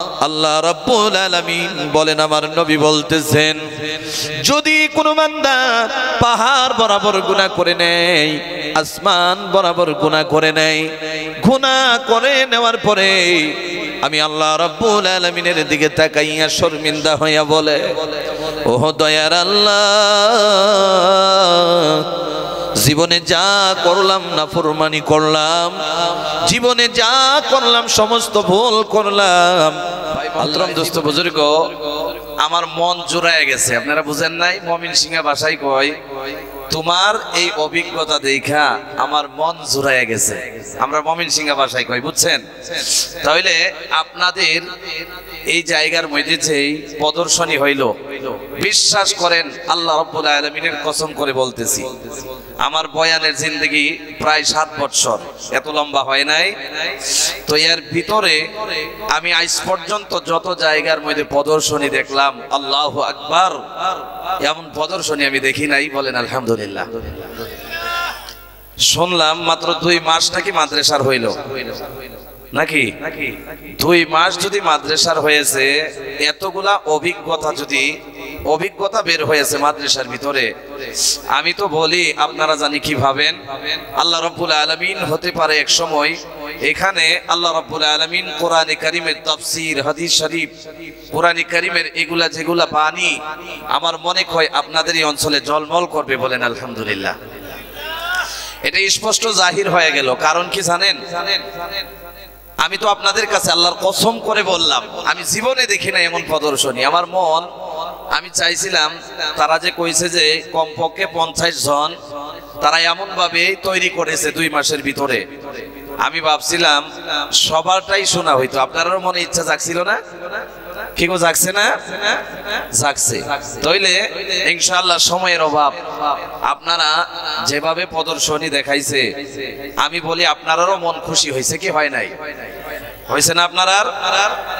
আল্লাহ রাব্বুল আলামিন বলেন, আমার নবী বলতেছেন, যদি কোনো বান্দা পাহাড় বরাবর গুনাহ করে নেয়, আসমান বরাবর গুনাহ করে নেয়, গুনাহ করে নেওয়ার পরে আমি আল্লাহ রাব্বুল আলামিনের দিকে তাকাইয়া শর্মিন্দা হইয়া বলে, ও দয়ার আল্লাহ, জীবনে যা করলাম নাফরমানি করলাম, জীবনে যা করলাম সমস্ত ভুল করলাম। আল্লাহ দোস্ত বুজুর্গ, আমার মন জোড়ায় গেছে। আপনারা বুঝেন নাই? মমিন সিংহা ভাষায় কয়, তোমার এই অভিজ্ঞতা দেখা আমার মন জোড়ায় গেছে। আমরা মমিন সিংহা ভাষায় কই, বুঝছেন? তাহলে আপনাদের এই জায়গার মধ্যে যেই প্রদর্শনী হইল, বিশ্বাস করেন আল্লাহ রাব্বুল আলামিনের কসম করে বলতেছি, আমার বয়ানের জিন্দেগি প্রায় 7 বছর, এত লম্বা হয় নাই। তো এর ভিতরে আমি আজ পর্যন্ত যত জায়গার মধ্যে প্রদর্শনী দেখলাম, আল্লাহু আকবার, এমন প্রদর্শনী আমি দেখি নাই। বলেন আলহামদুলিল্লাহ। শুনলাম মাত্র 2 মাস নাকি মাদ্রাসার হইল, নাকি 2 মাস যদি মাদ্রাসার হয়েছে, এতগুলা অভিজ্ঞতা বের হয়েছে মাদ্রাসার ভিতরে। আমি তো বলি, আপনারা জানি কি ভাবেন, আল্লাহ রাব্বুল আলামিন হতে পারে এক সময় এখানে আল্লাহ রাব্বুল আলামিন কোরআনে কারীমের তাফসীর, হাদিস শরীফ, কোরআনে কারীমের এগুলা যেগুলা বাণী, আমার মনে হয় আপনাদের এই অঞ্চলে জলমল করবে। বলেন আলহামদুলিল্লাহ। এটা স্পষ্ট জাহির হয়ে গেল। কারণ কি জানেন? আমি তো আপনাদের কাছে আল্লাহর কসম করে বললাম, আমি জীবনে দেখি না এমন প্রদর্শনী। আমার মন, আমি চাইছিলাম, তারা যে কইছে যে কমপক্ষে 50 জন তারা এমন ভাবে তৈরি করেছে 2 মাসের ভিতরে, আমি ভাবছিলাম সবারটাই শোনা হইতো। আপনারও মনে ইচ্ছা জাগছিল না? কি গো, জাগছে না? জাগছে। তাইলে ইনশাআল্লাহ সময়ের অভাব, আপনারা যেভাবে প্রদর্শনী দেখাইছে, আমি বলি আপনারাও মন খুশি হয়েছে কি হয় নাই? হয়েছে না আপনারা?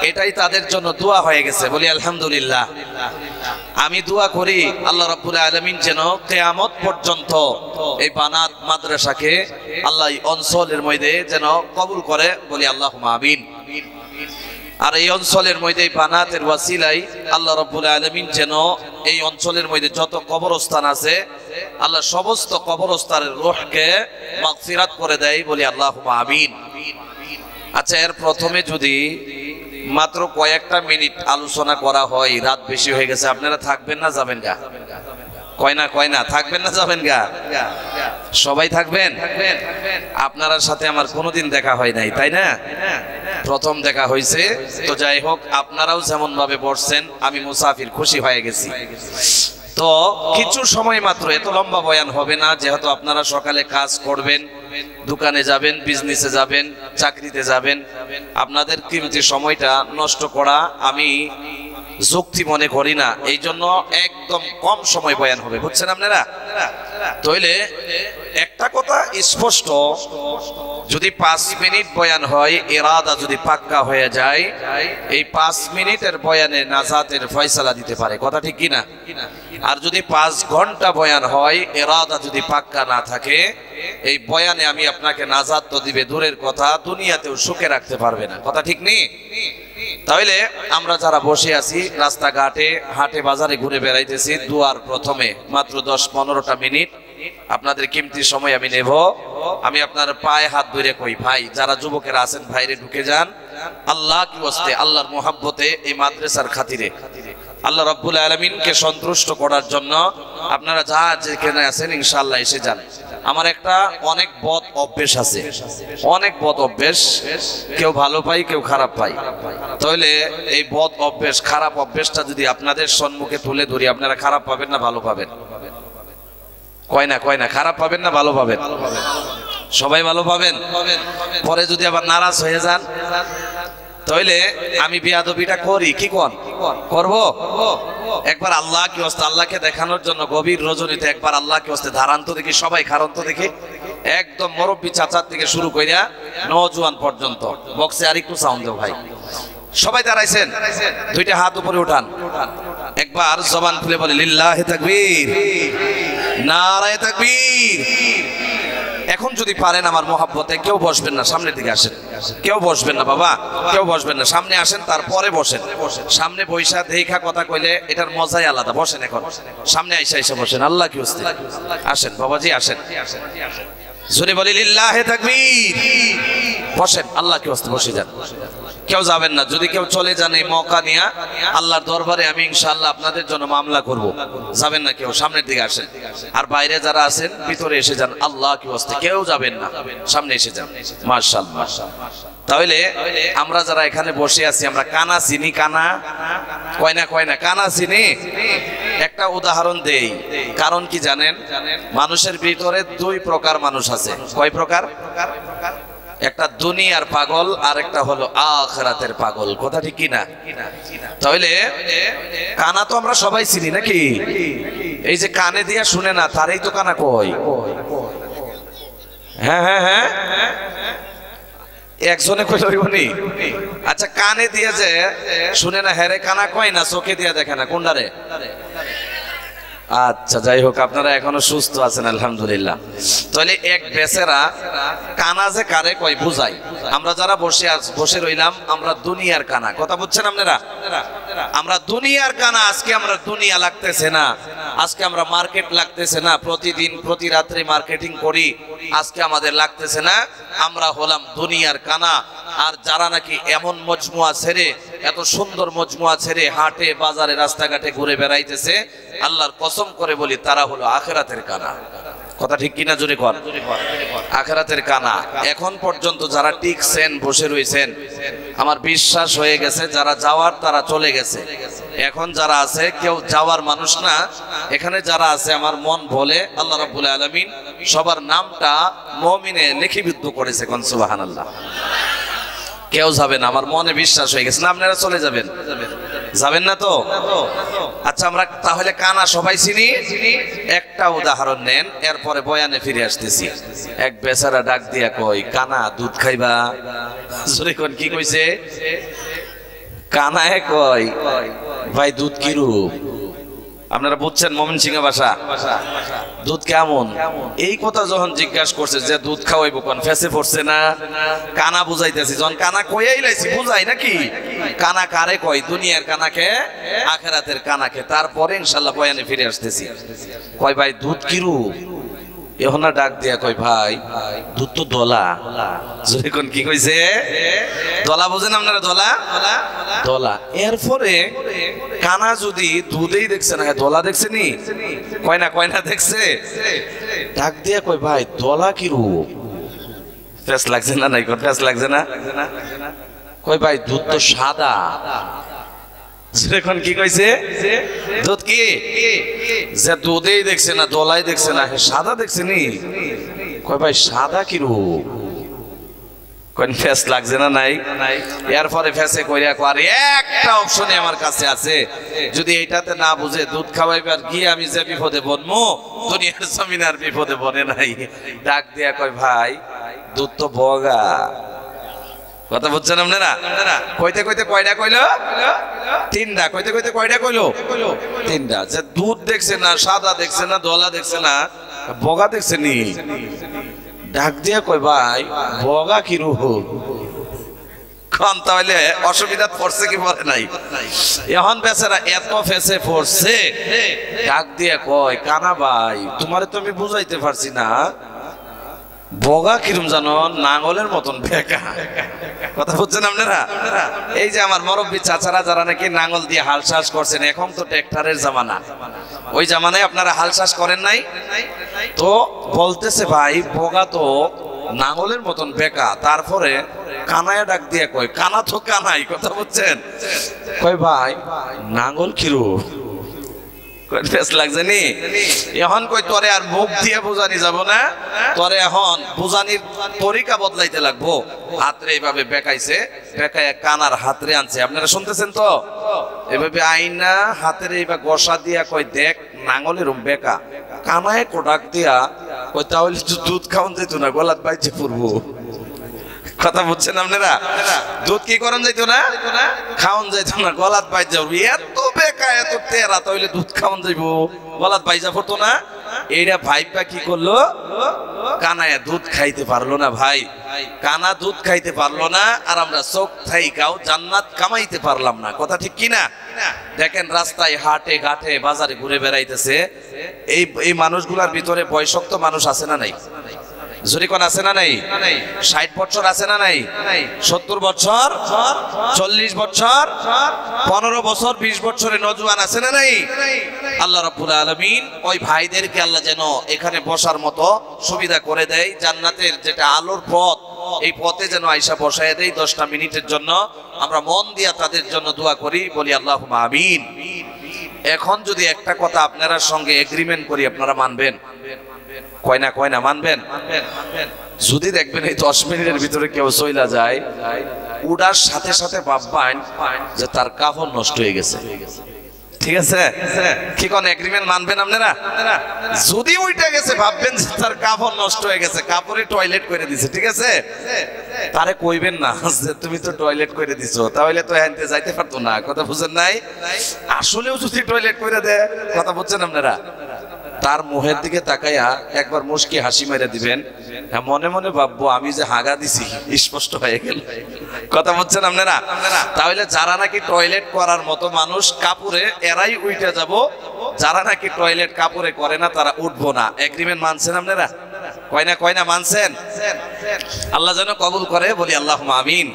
এটাই তাদের জন্য দোয়া হয়ে গেছে। বলি আলহামদুলিল্লাহ। আমি দোয়া করি আল্লাহ রাব্বুল আলামিন যেন কিয়ামত পর্যন্ত এই বানাত মাদ্রাসাকে আল্লাহ এই অঞ্চলের মধ্যে যেন কবুল করে। বলি আল্লাহুম্মা আমিন। আর এই অঞ্চলের মধ্যে বানাতের ওয়াসিলাই আল্লাহ রাব্বুল আলামিন যেন এই অঞ্চলের মধ্যে যত কবরস্থান আছে, আল্লাহ সমস্ত কবরস্থানের রূহকে মাগফিরাত করে দেয়। বলি আল্লাহুম্মা আমিন। আচ্ছা, এর প্রথমে যদি মাত্র কয়েকটা মিনিট আলোচনা করা হয়, রাত বেশি হয়ে গেছে, আপনারা থাকবেন না যাবেন গা? কয় না থাকবেন না যাবেন গা? সবাই থাকবেন। আপনার সাথে আমার কোনোদিন দেখা হয় নাই, তাই না? প্রথম দেখা হয়েছে। তো যাই হোক, আপনারাও যেমন ভাবে বসছেন, আমি মুসাফির, খুশি হয়ে গেছি। তো কিছু সময় মাত্র, এত লম্বা বয়ান হবে না, যেহেতু আপনারা সকালে কাজ করবেন, দোকানে যাবেন, বিজনেসে যাবেন, চাকরিতে যাবেন। আপনাদের কিমতি সময়টা নষ্ট করা আমি যুক্তি মনে করি না। এই জন্য একদম কম সময় বয়ান হবে, বুঝছেন আপনারা? তাইলে একটা কথা স্পষ্ট, যদি 5 মিনিট বয়ান হয়, ইরাদা যদি পাক্কা হয়ে যায়, এই 5 মিনিটের বয়ানে নাজাতের ফয়সালা দিতে পারে। কথা ঠিক কিনা? আর যদি 5 ঘন্টা বয়ান হয়, ইরাদা যদি পাক্কা না থাকে, এই বয়ানে আমি আপনাকে নাজাত তো দিবে দূরের কথা, দুনিয়াতেও সুখে রাখতে পারবে না। কথা ঠিক নেই? তাহলে আমরা যারা বসে আছি রাস্তাঘাটে, হাটে বাজারে ঘুরে বেড়াইতেছি, দুয়ার প্রথমে মাত্র 10-15টা মিনিট আপনাদের কিমতি সময় আমি নেব। আমি আপনার পায়ে হাত ধরে কই, ভাই যারা যুবকেরা আছেন, ভাইরে ঢুকে যান। আল্লাহ কি ওয়াস্তে, আল্লাহর মোহাব্বতে, এই মাদ্রাসার খাতিরে, আল্লাহ রাব্বুল আলামিনকে সন্তুষ্ট করার জন্য আপনারা যা যেখানে আছেন ইনশাআল্লাহ এসে যান। আমার একটা অনেক বদ অভ্যেস আছে, অনেক বদ অভ্যেস, কেউ ভালো পাই, কেউ খারাপ পাই। তাহলে এই বদ অভ্যেস, খারাপ অভ্যেসটা যদি আপনাদের সম্মুখে তুলে ধরি, আপনারা খারাপ পাবেন না ভালো পাবেন? কয় না খারাপ পাবেন না ভালো পাবেন? সবাই ভালো পাবেন। পরে যদি আবার নারাজ হয়ে যান, তাহলে আমি বিয়াদবিটা করি, কি করব? একবার আল্লাহ কি ওয়াস্তে, আল্লাহকে দেখানোর জন্য গভীর রজনীতে একবার আল্লাহ কি ওয়াস্তে ধারান্ত দেখি, সবাই খারান্ত দেখি, একদম মুরব্বি চাচার থেকে শুরু কইরা নওজোয়ান পর্যন্ত। বক্সে আর একটু সাউন্ড দাও ভাই। সবাই দাঁড়াইছেন, 2টা হাত উপরে উঠান, একবার জবান খুলে বলে লিল্লাহি তাকবীর, নারায়ে তাকবীর। এখন যদি পারেন আমার মহাব্বতে কেউ বসবেন না, সামনের দিকে আসেন। কেউ বসবেন না বাবা, কেউ বসবেন না, সামনে আসেন, তারপরে বসেন। সামনে বৈশা দেখা কথা কইলে এটার মজাই আলাদা। বসেন, এখন সামনে আইসা আইসা বসেন। আল্লাহ কি হস্তে, আসেন বাবাজি, আসেন। জোরে বলি লিল্লাহে তাকবীর। বসেন, আল্লাহ কি হস্তে, বসে যান। কেউ যাবেন না। যদি কেউ চলে যান এই মওকা নিয়ে, আল্লাহর দরবারে আমি ইনশাআল্লাহ আপনাদের জন্য মামলা করব। যাবেন না কেউ, সামনের দিকে আসেন। আর বাইরে যারা আছেন ভিতরে এসে যান। আল্লাহ কি হস্তে, কেউ যাবেন না, সামনে এসে যান। মাশাআল্লাহ। তাহলে আমরা যারা এখানে বসে আছি, আমরা কানা চিনি? কানা কয় না কানা চিনি? একটা উদাহরণ দেই। কারণ কি জানেন, মানুষের ভিতরে দুই প্রকার মানুষ আছে। কয় প্রকার? একটা দুনিয়ার পাগল আর একটা হলো আখিরাতের পাগল। কথা ঠিক কি না? তাহলে কানা তো আমরা সবাই চিনি নাকি? এই যে কানে দিয়া শুনে না, তারই তো কানা কই। হ্যাঁ হ্যাঁ হ্যাঁ, একজনে কইল হইবনি। আচ্ছা, কানে দিয়ে যে শুনে না, হেরে কানা কয় না, চোখে দিয়ে দেখে না, কোনটারে? আচ্ছা, যাই হোক, আপনারা এখনো সুস্থ আছেন আলহামদুলিল্লাহ। তাহলে এক বেচারা কানা যে কারে কয় বুঝাই। আমরা যারা বসে রইলাম, আমরা দুনিয়ার কানা। কথা বুঝছেন আপনারা? আমরা দুনিয়ার কানা। আজকে আমরা দুনিয়া লাগতেছে না, আজকে আমরা মার্কেট লাগতেছে না, প্রতিদিন প্রতি রাত্রে মার্কেটিং করি, আজকে আমাদের লাগতেছে না। আমরা হলাম দুনিয়ার কানা। আর যারা নাকি এমন মজমুয়া ছেড়ে, এত সুন্দর মজমুয়া ছেড়ে হাটে বাজারে রাস্তাঘাটে ঘুরে বেড়াইতেছে, আল্লাহর কসম করে বলি তারা হলো আখিরাতের কানা। কথা ঠিক কিনা? জোরে কর। আখিরাতের কানা। এখন পর্যন্ত যারা টিকছেন, বসে রয়েছেন, আমার বিশ্বাস হয়ে গেছে যারা যাওয়ার তারা চলে গেছে। এখন যারা আছে, কেউ যাওয়ার মানুষ না। এখানে যারা আছে, আমার মন বলে আল্লাহ রাব্বুল আলামিন সবার নামটা মুমিনে লিখিবদ্ধ করেছে। কোন সুবহানাল্লাহ। কেউ যাবে না, আমার মনে বিশ্বাস হয়ে গেছে। না, আপনারা চলে যাবেন? যাবেন না তো? আচ্ছা, আমরা তাহলে কানা সবাই চিনি। একটা উদাহরণ নেন, এরপরে বয়ানে ফিরে আসতেছি। এক বেচারা ডাক দিয়া কই, কানা দুধ খাইবা? জোরে কোন, কি কইছে? কানায় কয়, ভাই দুধ কি রূপ? আপনারা বুঝছেন ময়মনসিংহ ভাষা? দুধ কেমন? এই কথা যখন জিজ্ঞাসা করছে যে দুধ খাওয়াইবো, কোন ফেসে পড়ছে না? কানা বুঝাইতেছি। যখন কানা কইয়াই লাইছি, বুঝাই নাকি? কানা কারে কয়? দুনিয়ার কানাকে, আখিরাতের কানাকে। তারপরে ইনশাআল্লাহ বয়ানে ফিরে আসতেছি। কয়, ভাই দুধ কি রূপ? এখন ডাক দিয়া কয়, ভাই দুধ তো দলা। যখন কি কইছে? দলা। বুঝেন আপনারা? দলা দলা। এরপরে কানা যদি দুধেই দেখছে না, দলা দেখছে নি? কয় না দেখছে। ডাক দিয়া কয়, ভাই দলা কি রূপ? ফেস লাগছে না? নাই কোন ফেস লাগছে না? কয়, ভাই দুধ তো সাদা। এখন কি কইছে? দুধ কি? যে দুধেই দেখছে না, দলাই দেখছে না, সাদা দেখছে নি? কয়, ভাই সাদা কি রূপ? কোন ফেস লাগছে না? নাই। এরপরে ফেসে কইরা কয়, একটা অপশনে আমার কাছে আছে, যদি এইটাতে না বুঝে দুধ খাওয়াইবার গিয়ে আমি যে বিপদে বনমু, দুনিয়ার জমিনে আর বিপদে বনে নাই। ডাক দিয়া কয়, ভাই দুধ তো বগা। কথা বুঝছেন আপনারা? কইতে কইতে কয়টা কইলো? তিনটা। কইতে কইতে কয়টা কইলো? তিনটা। যে দুধ দেখছে না, সাদা দেখছে না, দলা দেখছে না, বগা দেখছে নি? ডাক দিয়া কয়, ভাই বগা কি রূপ? কোন তাহলে অসুবিধা পড়ছে কি পড়ে নাই? এখন বেচারা এত ফেসে পড়ছে, ডাক দিয়া কয়, কানা ভাই তোমারে তো আমি বুঝাইতে পারছি না, বগা কিরম জানো? নাঙ্গলের মতন বেকা। কথা বুঝছেন আপনারা? এই যে আমার মুরব্বী চাচারা যারা নাকি নাঙ্গল দিয়ে হাল চাষ করছেন, এখন তো ট্রাক্টরের জামানা, ওই জামানায় আপনারা হাল চাষ করেন নাই? তো বলতেছে, ভাই বগা তো নাঙ্গলের মতন বেকা। তারপরে কানায় ডাক দিয়ে কয়, কানা তো কানাই। কথা বুঝছেন? কয়, ভাই নাঙ্গল কিরূপ? লাগছে নি? এখন কই, তোরে আর মুখ দিয়ে বুঝানি যাব না, তোরে এখন বুঝানির তরিকা বদলাইতে লাগবো। হাতরে এইভাবে বেকাইছে, বেকায় কানার হাতরে আনছে। আপনারা শুনতেছেন তো? এভাবে আইনা হাতের এইভাবে গসা দিয়া কয়, দেখ নাঙ্গলের বেকা। কানায় কোটাক দিয়া কই, তাহলে দুধ খাওয়ান যেত না, গলাত বাইচে পড়বো। কথা বুঝছেন আপনারা? দুধ কি করেন যাইতো না? খাওয়ান যাইতো না, গলাত বাইচ যাবো। এত বেকা, এত তেরা, তাহলে দুধ খাওয়ান যাইবো, গলাত বাইজা পড়তো না? এইটা ভাইপা কি করলো, কানায় দুধ খাইতে পারলো না। ভাই কানা দুধ খাইতে পারলো না, আর আমরা চোখ থাইকাও জান্নাত কামাইতে পারলাম না। কথা ঠিক কিনা? দেখেন রাস্তায় হাটে ঘাটে বাজারে ঘুরে বেড়াইতেছে, এই মানুষগুলার ভিতরে বয়সক্ত মানুষ আছে না নাই? জুরিকন আছে না নাই? 60 বছর আছে না নাই? 70 বছর, 40 বছর, 15 বছর, 20 বছরের নওজোয়ান আছে না নাই? আল্লাহ রাব্বুল আলামিন ওই ভাইদেরকে আল্লাহ যেন এখানে বসার মতো সুবিধা করে দেয়। জান্নাতের যেটা আলোর পথ, এই পথে যেন আয়েশা বসায় দেয় 10টা মিনিটের জন্য। আমরা মন দিয়া তাদের জন্য দোয়া করি, বলি আল্লাহুম্মা আমিন। এখন যদি একটা কথা আপনার সঙ্গে এগ্রিমেন্ট করি, আপনারা মানবেন? কয়না মানবেন? যদি দেখবেন এই 10 মিনিটের ভিতরে কেউ চইলা যায়, উড়ার সাথে সাথে ভাববেন যে তার কাফন নষ্ট হয়ে গেছে। ঠিক আছে? কি কোন এগ্রিমেন্ট মানবেন আপনারা? যদি উইটা গেছে ভাববেন যে তার কাফন নষ্ট হয়ে গেছে, কাপড়ে টয়লেট করে দিছে। ঠিক আছে? তারে কইবেন না যে তুমি তো টয়লেট করে দিছো, তাহলে তো এনতে যাইতে পারতো না। কথা বুঝেন নাই? আসলেও যদি টয়লেট করে দেয়, কথা বুঝছেন আপনারা, তার মুখের দিকে তাকাইয়া একবার মুস্কি হাসি মেরে দিবেন, মনে মনে ভাববো আমি যে হাগা দিছি স্পষ্ট হয়ে গেল। কথা বলছেন আপনারা? তাহলে যারা নাকি টয়লেট করার মতো মানুষ কাপড়ে, এরাই উইটা যাব। যারা নাকি টয়লেট কাপড়ে করে না, তারা উঠবো না। এগ্রিমেন্ট মানছেন আপনারা? কয়না মানছেন? আল্লাহ যেন কবুল করে, বলি আল্লাহুম্মা আমিন।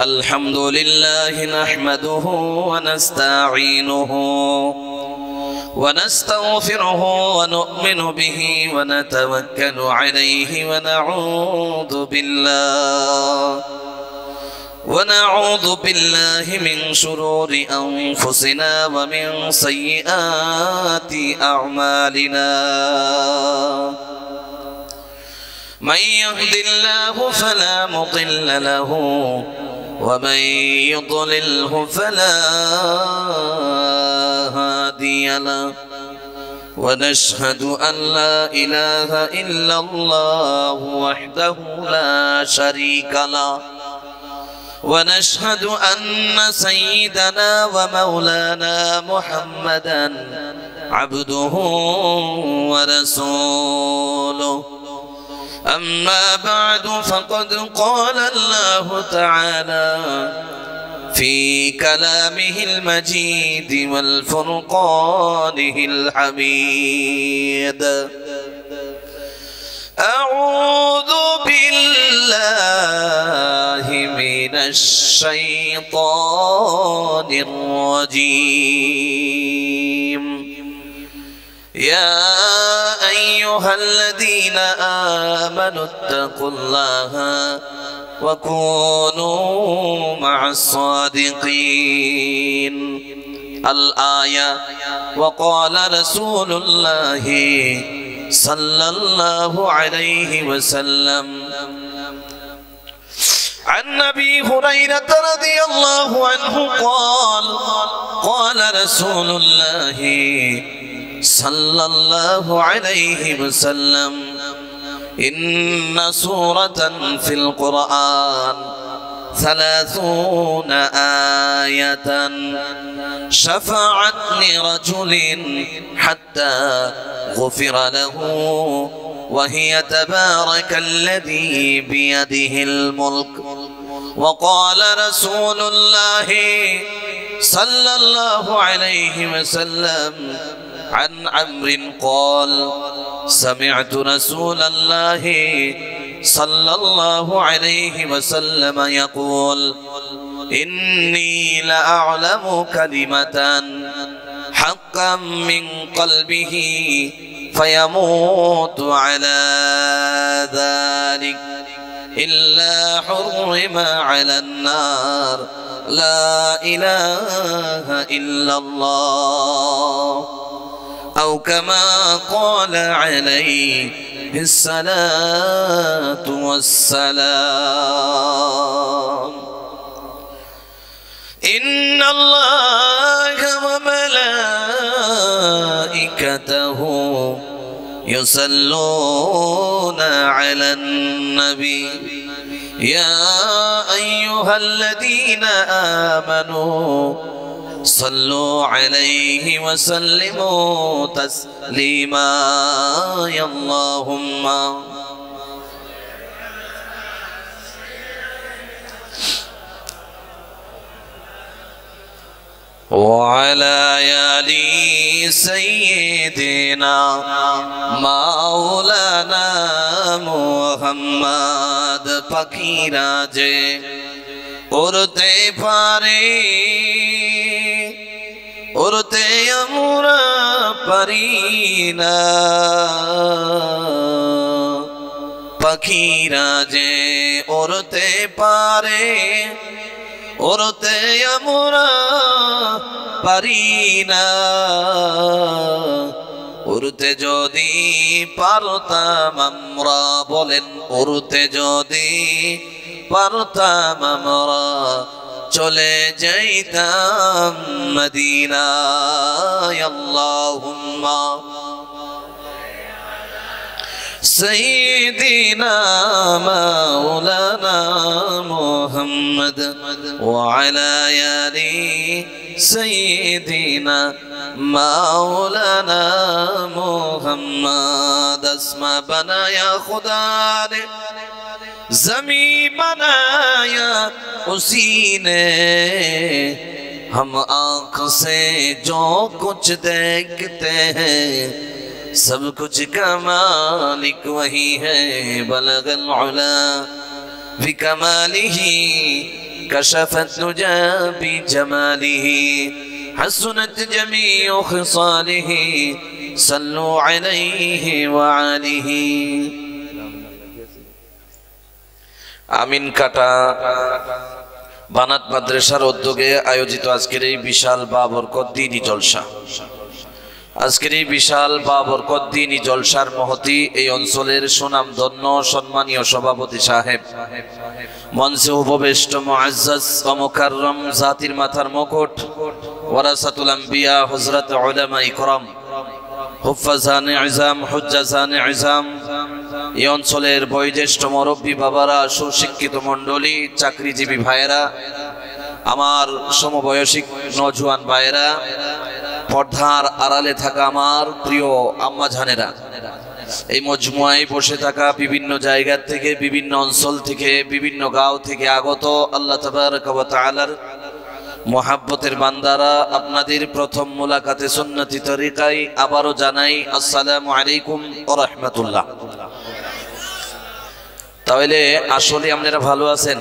আলহামদুলিল্লাহ নাহমাদুহু ওয়া নাস্তাঈনুহু ওয়া নাস্তাগফিরুহু ওয়া নু'মিনু বিহি ওয়া নাতাওয়াক্কালু আলাইহি ওয়া না'উযু বিল্লাহি মিন শুরুরি আনফুসিনা ওয়া মিন সাইয়্যাতি আ'মালিনা। من يهد الله فلا مضل له ومن يضلله فلا هادي له ونشهد أن لا إله إلا الله وحده لا شريك له ونشهد أن سيدنا ومولانا محمدا عبده ورسوله. أما بعد فقد قال الله تعالى في كلامه المجيد والفرقانه الحميد: أعوذ بالله من الشيطان الرجيم. يا أيها الذين آمنوا اتقوا الله وكونوا مع الصادقين. الآية: وقال رسول الله صلى الله عليه وسلم. عن أبي هريرة رضي الله عنه قال: قال رسول الله صلى الله عليه وسلم: إن سورة في القرآن 30 آية شفعت لرجل حتى غفر له، وهي تبارك الذي بيده الملك. وقال رسول الله صلى الله عليه وسلم عن عمرو قال: سمعت رسول الله صلى الله عليه وسلم يقول: إني لأعلم كلمة حقا من قلبه فيموت على ذلك إلا حرم على النار لا إله إلا الله، أو كما قال عليه الصلاة والسلام. إن الله وملائكته يصلون على النبي يا أيها الذين آمنوا صلوا عليه وسلموا تسليما يا اللهم وعلى آل سيدنا مولانا محمد পাখিরা যে উড়তে পারে উড়তে আমরা পারি না পাখিরা যে উড়তে পারে উড়তে আমরা পারি না উড়তে যদি পারতাম আমরা বলেন উড়তে যদি পারতাম আমরা চলে যাইতাম মদিনায় আল্লাহুম্মা سيدنا مولانا محمد وعلى آل سيدنا مولانا محمد اسما بنایا خدا نے زمین بنایا اسی نے ہم آنکھ سے جو کچھ دیکھتے ہیں सब कुछ का मालिक वही है बलगल उला बिकमालिही कशफत नुजा बिजमालिही हसनत जमीउ खिसालिही सल्लु अलैहि व आलिही আমিন কাটা বানাত মাদ্রাসার উদ্যোগে আয়োজিত আজকের এই বিশাল বাবরকত দ্বীনি জলসা আজকের এই বিশাল বাবরকত দ্বীনি জলসার মহতি এই অঞ্চলের সুনামধন্য সম্মানীয় সভাপতি সাহেব মঞ্চে উপবিষ্ট মুআজ্জাজ ও মুকাররম জাতির মাথার মুকুট ওয়ারাসাতুল আম্বিয়া হযরত উলামা ইকরাম হুফাজানে ইজাম হুজ্জাজানে ইজাম এই অঞ্চলের বয়োজ্যেষ্ঠ মুরব্বী বাবারা সুশিক্ষিত মণ্ডলী চাকরিজীবী ভাইয়েরা আমার সমবয়সী নওজোয়ান ভাইয়েরা পর্দার আড়ালে থাকা আমার প্রিয় আম্মা জানেরা এই মজমুয়ায় বসে থাকা বিভিন্ন জায়গা থেকে বিভিন্ন অঞ্চল থেকে বিভিন্ন গাঁও থেকে আগত আল্লাহ তাবারক ওয়া তাআলার মুহাব্বতের বান্দারা আপনাদের প্রথম মুলাকাতে সুন্নতি তরিকায় আবারো জানাই আসসালামু আলাইকুম ওয়া রাহমাতুল্লাহ। তাহলে আসলে আপনারা ভালো আছেন?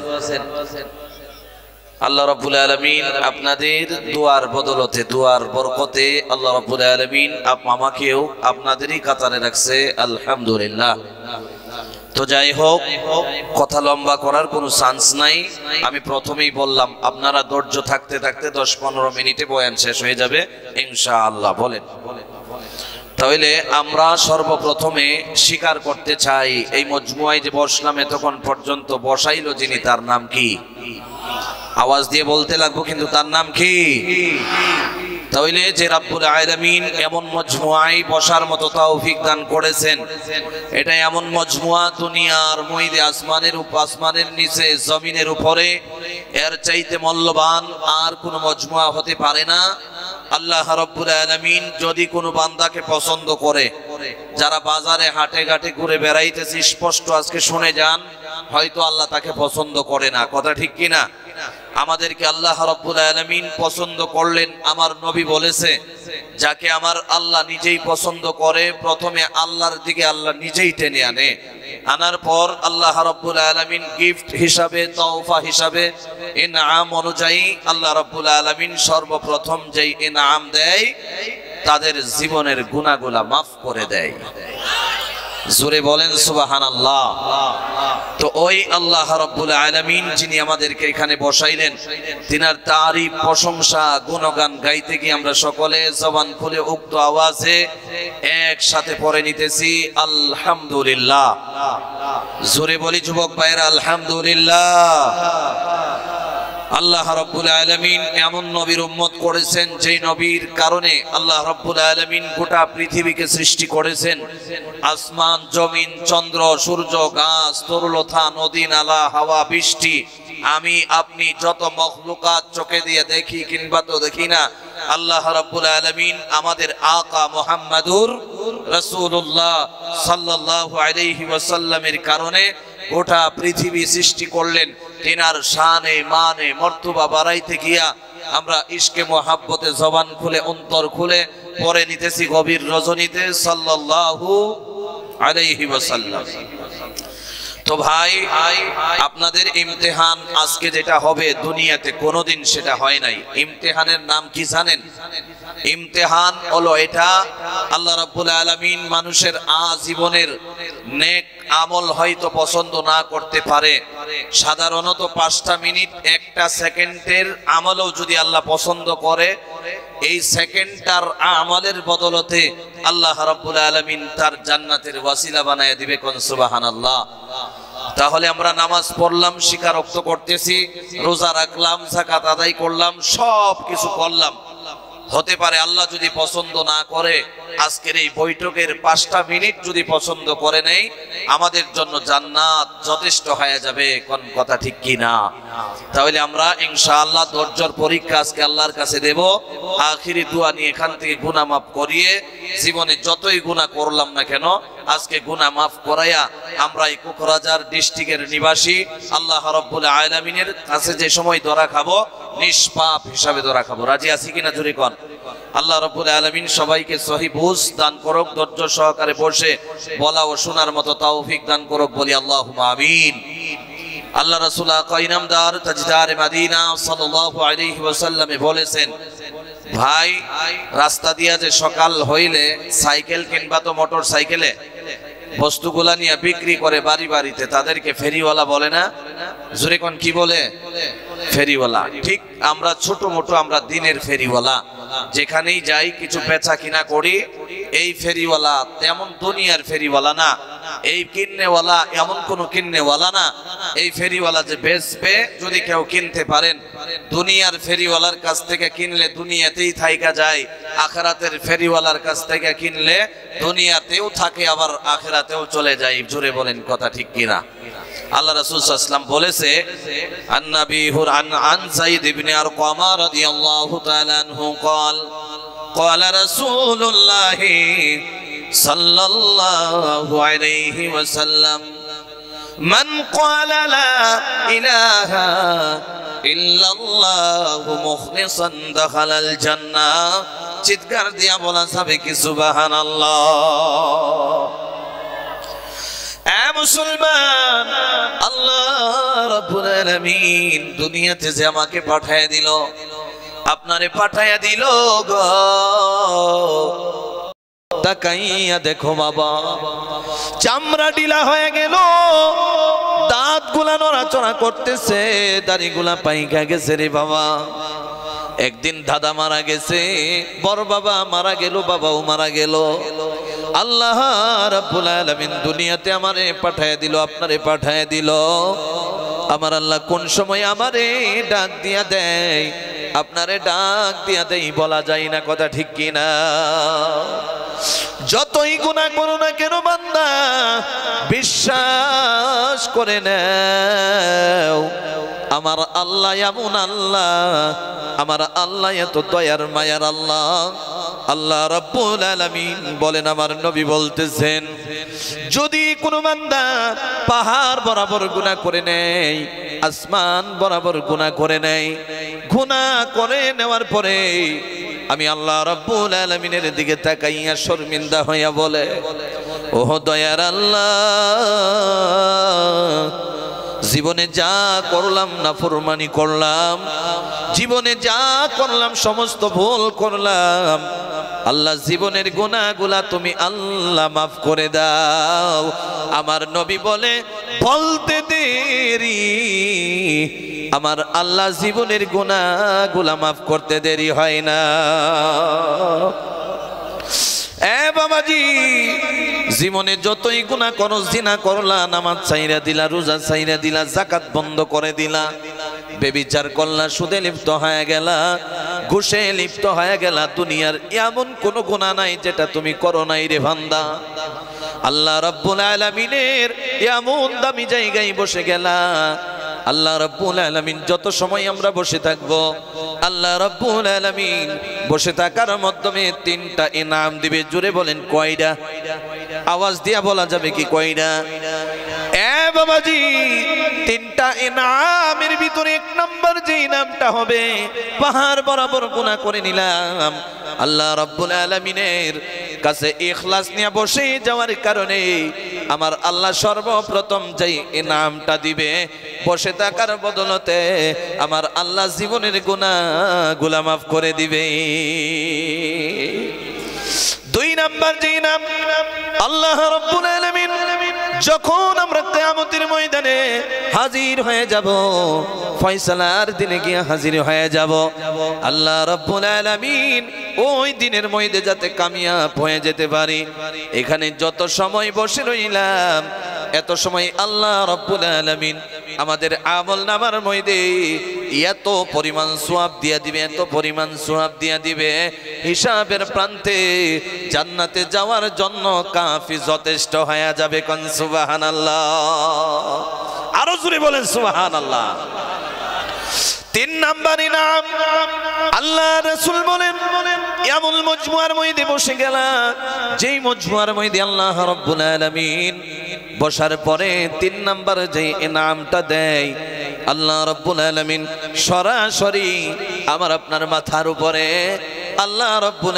আল্লাহ রাব্বুল আলামিন আপনাদের দুয়ার বদলতে দুয়ার বরকতে আল্লাহ রাব্বুল আলামিন আমাকেও আপনাদেরই কাতারে রাখছে আলহামদুলিল্লাহ। তো যাই হোক, কথা লম্বা করার কোনো চান্স নাই। আমি প্রথমেই বললাম আপনারা ধৈর্য থাকতে থাকতে 10-15 মিনিটে বয়ান শেষ হয়ে যাবে ইনশাআল্লাহ। বলেন তাহলে আমরা সর্বপ্রথমে স্বীকার করতে চাই এই মজমুয়ায় যে বসলাম এতক্ষণ পর্যন্ত বসাইলো যিনি তার নাম কি? আওয়াজ দিয়ে বলতে লাগবো কিন্তু তার নাম কি? তাহলে যে রাব্বুল আলামিন এমন মজমুয়ায় বসার মতো তৌফিক দান করেছেন, এটা এমন মজমুয়া দুনিয়ার মধ্যে আসমানের নিচে জমিনের উপরে এর চাইতে মূল্যবান আর কোনো মজমুয়া হতে পারে না। আল্লাহ রাব্বুল আলামিন যদি কোনো বান্দাকে পছন্দ করে, যারা বাজারে হাটে ঘাটে ঘুরে বেড়াইতেছে স্পষ্ট আজকে শুনে যান, হয়তো আল্লাহ তাকে পছন্দ করে না। কথা ঠিক কিনা? আমাদেরকে আল্লাহ রাব্বুল আলামিন পছন্দ করলেন। আমার নবী বলেছে, যাকে আমার আল্লাহ নিজেই পছন্দ করে প্রথমে আল্লাহর দিকে আল্লাহ নিজেই টেনে আনে, আনার পর আল্লাহ রাব্বুল আলামিন গিফট হিসাবে, তওফা হিসাবে, ইনআম অনুযায়ী আল্লাহ রাব্বুল আলামিন সর্বপ্রথম যেই ইনআম দেয় তাদের জীবনের গুনাহগুলো মাফ করে দেয়। জোরে বলেন সুবহানাল্লাহ। তো ওই আল্লাহ রাব্বুল আলামিন যিনি আমাদেরকে এখানে বসাইলেন, তিনার তারিফ, প্রশংসা, গুণগান গাইতে গিয়ে আমরা সকলে জবান খুলে উক্ত আওয়াজে একসাথে পড়ে নিতেছি আলহামদুলিল্লাহ। জোরে বলি যুবক ভাইরা আলহামদুলিল্লাহ। আল্লাহ রাব্বুল আলামিন এমন নবীর উম্মত করেছেন যেই নবীর কারণে আল্লাহ রাব্বুল আলামিন গোটা পৃথিবীকে সৃষ্টি করেছেন। আসমান, জমিন, চন্দ্র, সূর্য, গাছ, তরুলতা, নদী, নালা, হাওয়া, বৃষ্টি আমি আপনি যত মখলুকাত চোখে দিয়ে দেখি কিংবা তো দেখি না, আল্লাহ রাব্বুল আলামিন আমাদের আকা মুহাম্মাদুর রাসূলুল্লাহ সাল্লাল্লাহু আলাইহি ওয়াসাল্লামের কারণে গোটা পৃথিবী সৃষ্টি করলেন। তিনার শানে মানে মর্তবা বাড়াইতে গিয়া আমরা ইশকে মোহাব্বতে জবান খুলে অন্তর খুলে পরে নিতেছি গভীর রজনীতে সাল্লাল্লাহু আলাইহি ওয়াসাল্লাম। তো ভাই, আপনাদের ইমতিহান আজকে যেটা হবে দুনিয়াতে কোনোদিন সেটা হয় নাই। ইমতিহানের নাম কি জানেন? ইমতিহান হলো এটা, আল্লাহ রাব্বুল আলামিন মানুষের আজীবনের নেক আমল হয়তো পছন্দ না করতে পারে, সাধারণত 5টা মিনিট 1টা সেকেন্ডের আমলও যদি আল্লাহ পছন্দ করে, এই সেকেন্ডটার আমলের বদলতে আল্লাহ রাব্বুল আলামিন তার জান্নাতের ওয়াসিলা বানায় দিবে। কোন সুবহানাল্লাহ। তাহলে আমরা নামাজ পড়লাম, স্বীকারোক্ত করতেছি, রোজা রাখলাম, যাকাত আদায় করলাম, সব কিছু করলাম, হতে পারে আল্লাহ যদি পছন্দ না করে, আজকের এই বৈঠকের 5টা মিনিট যদি পছন্দ করে নেই, আমাদের জন্য জান্নাত যথেষ্ট হয়ে যাবে। কোন কথা ঠিক কি না? তাহলে আমরা ইনশাআল্লাহ ধৈর্যের পরীক্ষা আজকে আল্লাহর কাছে দেব। আখিরি দোয়া নিয়ে এখান থেকে গুনাহ মাফ করিয়ে, জীবনে যতই গুনাহ করলাম না কেন আজকে গুনাহ মাফ করাইয়া আমরা এই কোকরাঝার ডিস্ট্রিক্টের নিবাসী আল্লাহ রাব্বুল আলামিনের কাছে যে সময় ধরা খাবো, নিষ্পাপ হিসাবে ধরা খাবো। রাজি আছি কিনা জোরে কোন? আল্লাহ রাব্বুল আলামিন সবাইকে সহিহ বুঝ দান করুক, ধৈর্য সহকারে বসে বলা ও শোনার মতো তৌফিক দান করুক, বলি আল্লাহুম্মা আমিন। আল্লাহ রাসূল কায়নামদার তাজদার মদিনা সাল্লাল্লাহু আলাইহি ওয়াসাল্লামে বলেছেন, ভাই রাস্তা দিয়া যে সকাল হইলে সাইকেল কিংবা তো মোটর সাইকেলে বস্তুগুলা নিয়ে বিক্রি করে বাড়ি বাড়িতে, তাদেরকে ফেরিওয়ালা বলে না? জোরে কোন কি বলে? ফেরিওয়ালা। ঠিক আমরা ছোট মোটো আমরা দিনের ফেরিওয়ালা, যেখানেই যাই কিছু বেচা কিনা করি, এই ফেরিওয়ালা তেমন দুনিয়ার ফেরিওয়ালা না, এই কিন্নেওয়ালা এমন কোন কিন্নেওয়ালা না। এই ফেরিওয়ালা যে বেচবে, যদি কেউ কিনতে পারেন, দুনিয়ার ফেরিওয়ালার কাছ থেকে কিনলে দুনিয়াতেই থাইকা যায়, আখিরাতের ফেরিওয়ালার কাছ থেকে কিনলে দুনিয়াতেও থাকে আবার আখিরাতেও চলে যায়। জোরে বলেন কথা ঠিক কিনা? আল্লাহ রাসূল সাল্লাল্লাহু আলাইহি ওয়াসাল্লাম বলেছে, আন-নবী আন যায়েদ ইবনে আরকাম রাদিয়াল্লাহু তাআলা আনহু قال قال رسول الله صلى الله عليه وسلم من قال لا إله إلا الله مخلصا دخل الجنة। চিৎকার দিয়া বলা যাবে কি সুবহানাল্লাহ? এ মুসলমান, আল্লাহ রাব্বুল আলামিন দুনিয়াতে যে আমাকে পাঠায় দিল, আপনারে পাঠায়া দিল গো, তাকাইয়া দেখো বাবা, চামড়া ঢিলা হয়ে গেল, দাঁত গুলা নড়াচড়া করতেছে, দাড়ি গুলা পাইকা গেছে রে বাবা। একদিন দাদা মারা গেছে, বড় বাবা মারা গেল, বাবাও মারা গেল। আল্লাহ রাব্বুল আলামিন দুনিয়াতে আমারে পাঠায় দিল, আপনারে পাঠায় দিল। আমার আল্লাহ কোন সময় আমারে ডাক দিয়া দেয়, আপনারে ডাক দিয়া দেই, বলা যায় না। কথা ঠিক কিনা? যতই গুনাহ করো না কেন বান্দা, বিশ্বাস করে নাও আমার আল্লাহ এমন আল্লাহ, আমার আল্লাহ এত দয়ার মায়ার আল্লাহ। আল্লাহ রাব্বুল আলামিন বলেন, আমার নবী বলতেছেন, যদি কোনো বান্দা পাহাড় বরাবর গুনাহ করে নেয়, আসমান বরাবর গুনাহ করে নেয়, গুনাহ করে নেওয়ার পরে আমি আল্লাহ রাব্বুল আলামিনের দিকে তাকাইয়া শর্মিন্দা হইয়া বলে, ওহ দয়ার আল্লাহ, জীবনে যা করলাম নাফরমানি করলাম, জীবনে যা করলাম সমস্ত ভুল করলাম, আল্লাহ জীবনের গুনাহগুলা তুমি আল্লাহ মাফ করে দাও। আমার নবী বলে, বলতে দেরি, আমার আল্লাহ জীবনের গুনাহগুলা মাফ করতে দেরি হয় না। এ বাবাজি, জীবনে যতই গুনাহ করো, জিনা করলা, নামাজ ছাইরা দিলা, রোজা ছাইরা দিলা, যাকাত বন্ধ করে দিলা, বেবিচার করলা, সুদে লিপ্ত হয়ে গেলা, ঘুষে লিপ্ত হয়ে গেলা, দুনিয়ার এমন কোন গুনাহ নাই যেটা তুমি করো নাই রে বান্দা। আল্লাহ রাব্বুল আলামিনের এমন দামি জায়গায় বসে গেলা, আল্লাহ রাব্বুল আলামিন যত সময় আমরা বসে থাকবো আল্লাহ রাব্বুল আলামিন বসে থাকার মাধ্যমে তিনটা ইনাম দিবে। জোরে বলেন কয়টা? আওয়াজ দিয়া বলা যাবে কি কয়টা? এ বাবাজি, তিনটা ইনামের ভিতরে এক নাম্বার যে ইনামটা হবে, পাহাড় বরাবর গুনাহ করে নিলাম, আল্লাহ রাব্বুল আলামিনের কাছে ইখলাস নিয়ে বসে যাওয়ার কারণে আমার আল্লাহ সর্বপ্রথম যেই ইনামটা দিবে, বসে থাকার বদলতে আমার আল্লাহ জীবনের গুনাহগুলো মাফ করে দিবে। দুই নাম্বার যে ইনাম, আল্লাহ রাব্বুল আলামিন যখন আমরা কিয়ামতের ময়দানে হাজির হয়ে যাব, ফয়সালার দিনে গিয়ে হাজির হয়ে যাব, আল্লাহ রাব্বুল আলামিন ওই দিনের মধ্যে যাতে কামিয়াব হয়ে যেতে পারি, এখানে যত সময় বসে রইলাম এত সময় আল্লাহ রাব্বুল আলামিন আমাদের আমলনামার মধ্যে এত পরিমাণ সওয়াব দিয়া দিবে, এত পরিমাণ সওয়াব দিয়া দিবে, হিসাবের প্রান্তে জান্নাতে যাওয়ার জন্য কাফি যথেষ্ট হয়ে যাবে। কোন সুবহানাল্লাহ, আরো জোরে বলেন সুবহানাল্লাহ। তিন নাম্বার ইনাম, আল্লাহ রাসূল বলেন এমন মজমুয়ার মধ্যে বসে গেলাম, যেই মজমুয়ার মধ্যে আল্লাহ রাব্বুল আলামিন বসার পরে তিন নাম্বার যে ইনামটা দেয়, আল্লাহ রাব্বুল আলামিন সরাসরি আমার আপনার মাথার উপরে আল্লাহ রাব্বুল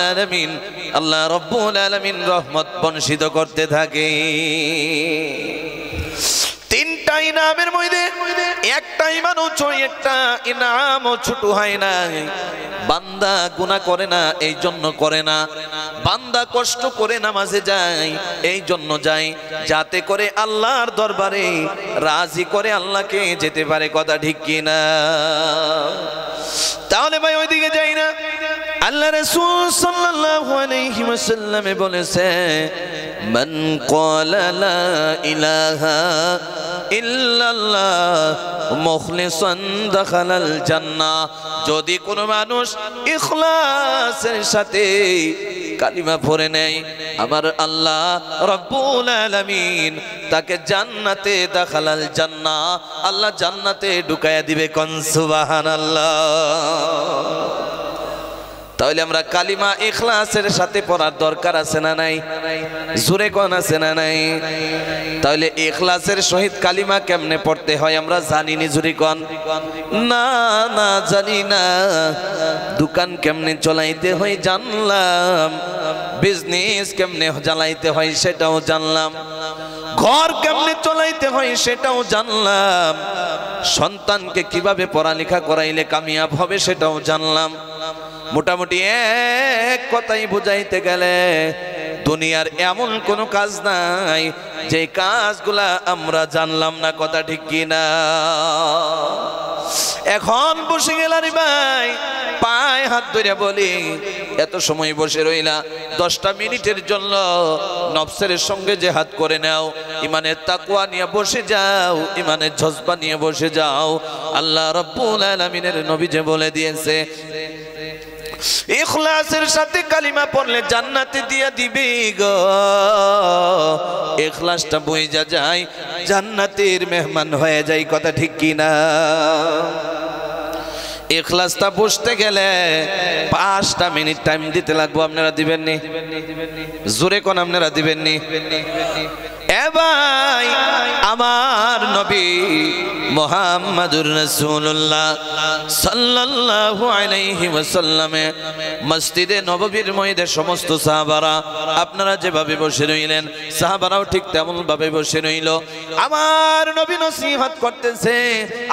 আলামিন রহমত বর্ষিত করতে থাকে। তিনটা ইনামের মধ্যে একটা ইমানও ছোট, একটা ইনামও ছোট হয় না। বান্দা গুনাহ করে না এই জন্য করে না, বান্দা কষ্ট করে নামাজে যায় এই জন্য যায় যাতে করে আল্লাহর দরবারে রাজি করে আল্লাহকে যেতে পারে। কথা ঠিক কি না? তাহলে ভাই ওইদিকে যাই না। আল্লাহ রাসূল সাল্লাল্লাহু আলাইহি ওয়াসাল্লাম বলেছে, মান ক্বালা লা ইলাহা ইল্লাল্লাহ মুখলিসান দাখালাল জান্নাহ, যদি কোনো মানুষ ইখলাসের সাথে কালিমা পড়ে নেয়, আমার আল্লাহ রাব্বুল আলামিন তাকে জান্নাতে দাখালাল জান্নাহ, আল্লাহ জান্নাতে ঢুকায়া দিবে। কোন সুবহানাল্লাহ। তাহলে আমরা কালিমা ইখলাসের সাথে পড়ার দরকার আছে না নাই? জোরে কোন আছে না নাই? তাহলে ইখলাসের সহিত কালিমা কেমনে পড়তে হয় আমরা জানি নি? জোরে কোন না, না জানি না। দোকান কেমনে চলাইতে হয় জানলাম, বিজনেস কেমনে চালাইতে হয় সেটাও জানলাম, ঘর কেমনে চলাইতে হয় সেটাও জানলাম, সন্তানকে কিভাবে পড়ালেখা করাইলে কামিয়াব হবে সেটাও জানলাম। মোটামুটি এক কথাই বুঝাইতে গেলে দুনিয়ার এমন কোনো কাজ নাই যে কাজগুলা আমরা জানলাম না। কথা ঠিক কি না? এখন বসে গেলাম ভাই, পায়ে হাত ধরে বলি, এত সময় বসে রইলা, 10টা মিনিটের জন্য নফসের সঙ্গে জিহাদ করে নাও, ইমানের তাকওয়া নিয়ে বসে যাও, ইমানের জজবা নিয়ে বসে যাও। আল্লাহ রাব্বুল আলামিনের নবী যে বলে দিয়েছে, ইখলাসের সাথে কালিমা পড়লে জান্নাতে দিয়া দিবে গো। ইখলাসটা বুঝা যায়, জান্নাতের মেহমান হয়ে যায়। কথা ঠিক কি না? ইখলাসটা বুঝতে গেলে 5টা মিনিট টাইম দিতে লাগবে। আপনারা দিবেন নি? জোরে কোন আপনারা দিবেন নি? এ ভাই, আমার নবী মুহাম্মাদুর রাসূলুল্লাহ সাল্লাল্লাহু আলাইহি ওয়াসাল্লামে মসজিদে নববীর মধ্যে সমস্ত সাহাবারা আপনারা যেভাবে বসে রইলেন, সাহাবারাও ঠিক তেমন ভাবে বসে রইল। আমার নবী নসিহত করতেছে,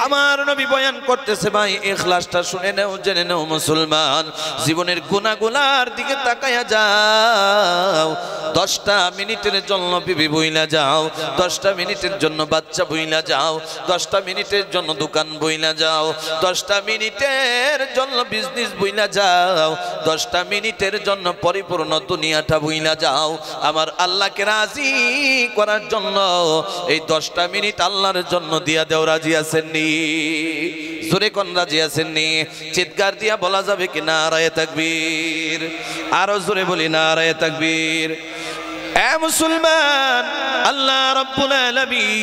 আমার নবী বয়ান করতেছে। ভাই ইখলাসটা শুনে নাও, জেনে নাও মুসলমান, জীবনের গুনাহগুলার দিকে তাকায়া যাও। 10টা মিনিটের জন্য বিবি বইলা যাও, 10টা মিনিটের জন্য বাচ্চা বইলা যাও, 10টা মিনিটের জন্য দোকান বইলা যাও, 10টা মিনিটের জন্য বিজনেস বইলা যাও, 10টা মিনিটের জন্য পরিপূর্ণ দুনিয়াটা বইলা যাও। আমার আল্লাহকে রাজি করার জন্য এই 10টা মিনিট আল্লাহর জন্য দিয়া দেও। রাজি আছেন নি? জোরে কোন রাজি আছেন নি? চিৎকার দিয়া বলা যাবে কি নারায়ে তাকবীর? আরো জোরে বলি নারায়ে তাকবীর। এ মুসলমান, আল্লাহ রাব্বুল আলামিনের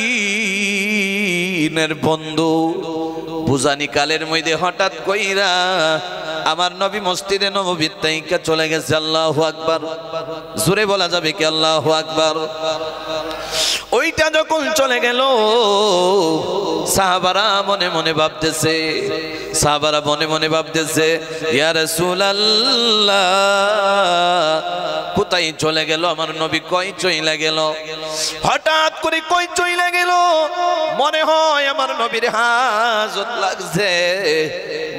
বন্ধু বুজানি কালের মধ্যে হঠাৎ কইরা আমার নবী মসজিদে নববীর তাইকা চলে গেছে। আল্লাহু আকবার, জোরে বলা যাবে কি আল্লাহু আকবার? ওইটা যখন চলে গেল, সাহাবারা মনে মনে ভাবতেছে, সাহাবারা মনে মনে ভাবতেছে, ইয়া রাসূলুল্লাহ কোথায় চলে গেল আমার নবী, কই চইলা গেল? হঠাৎ করে কই চইলা গেল? মনে হয় আমার নবীর হাজত লাগছে,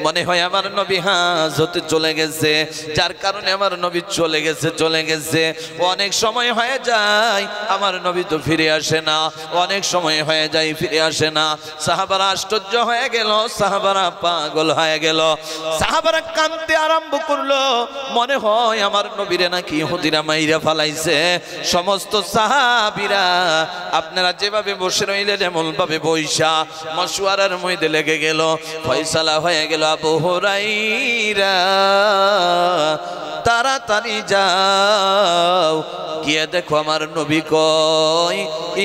মনে হয় আমার নবী হাজতে চলে গেছে, যার কারণে আমার নবী চলে গেছে। অনেক সময় হয়ে যায় আমার নবী তো ফিরে আসে না, অনেক সময় হয়ে যায় ফিরে আসে না। সাহাবারা আশ্চর্য হয়ে গেল, সাহাবারা পাগল হয়ে গেল, সাহাবারা কাঁদতে আরম্ভ করলো। মনে হয় আমার নবীরে নাকি ইহুদিরা মাইরা ফালাইছে। সমস্ত সাহাবীরা আপনারা যেভাবে বসে রইলেন এমন ভাবে বইসা মশওয়ারার মধ্যে লেগে গেল। ফয়সালা হয়ে গেল, আবু হুরায়রা তাড়াতাড়ি যাও, গিয়ে দেখো আমার নবী কই,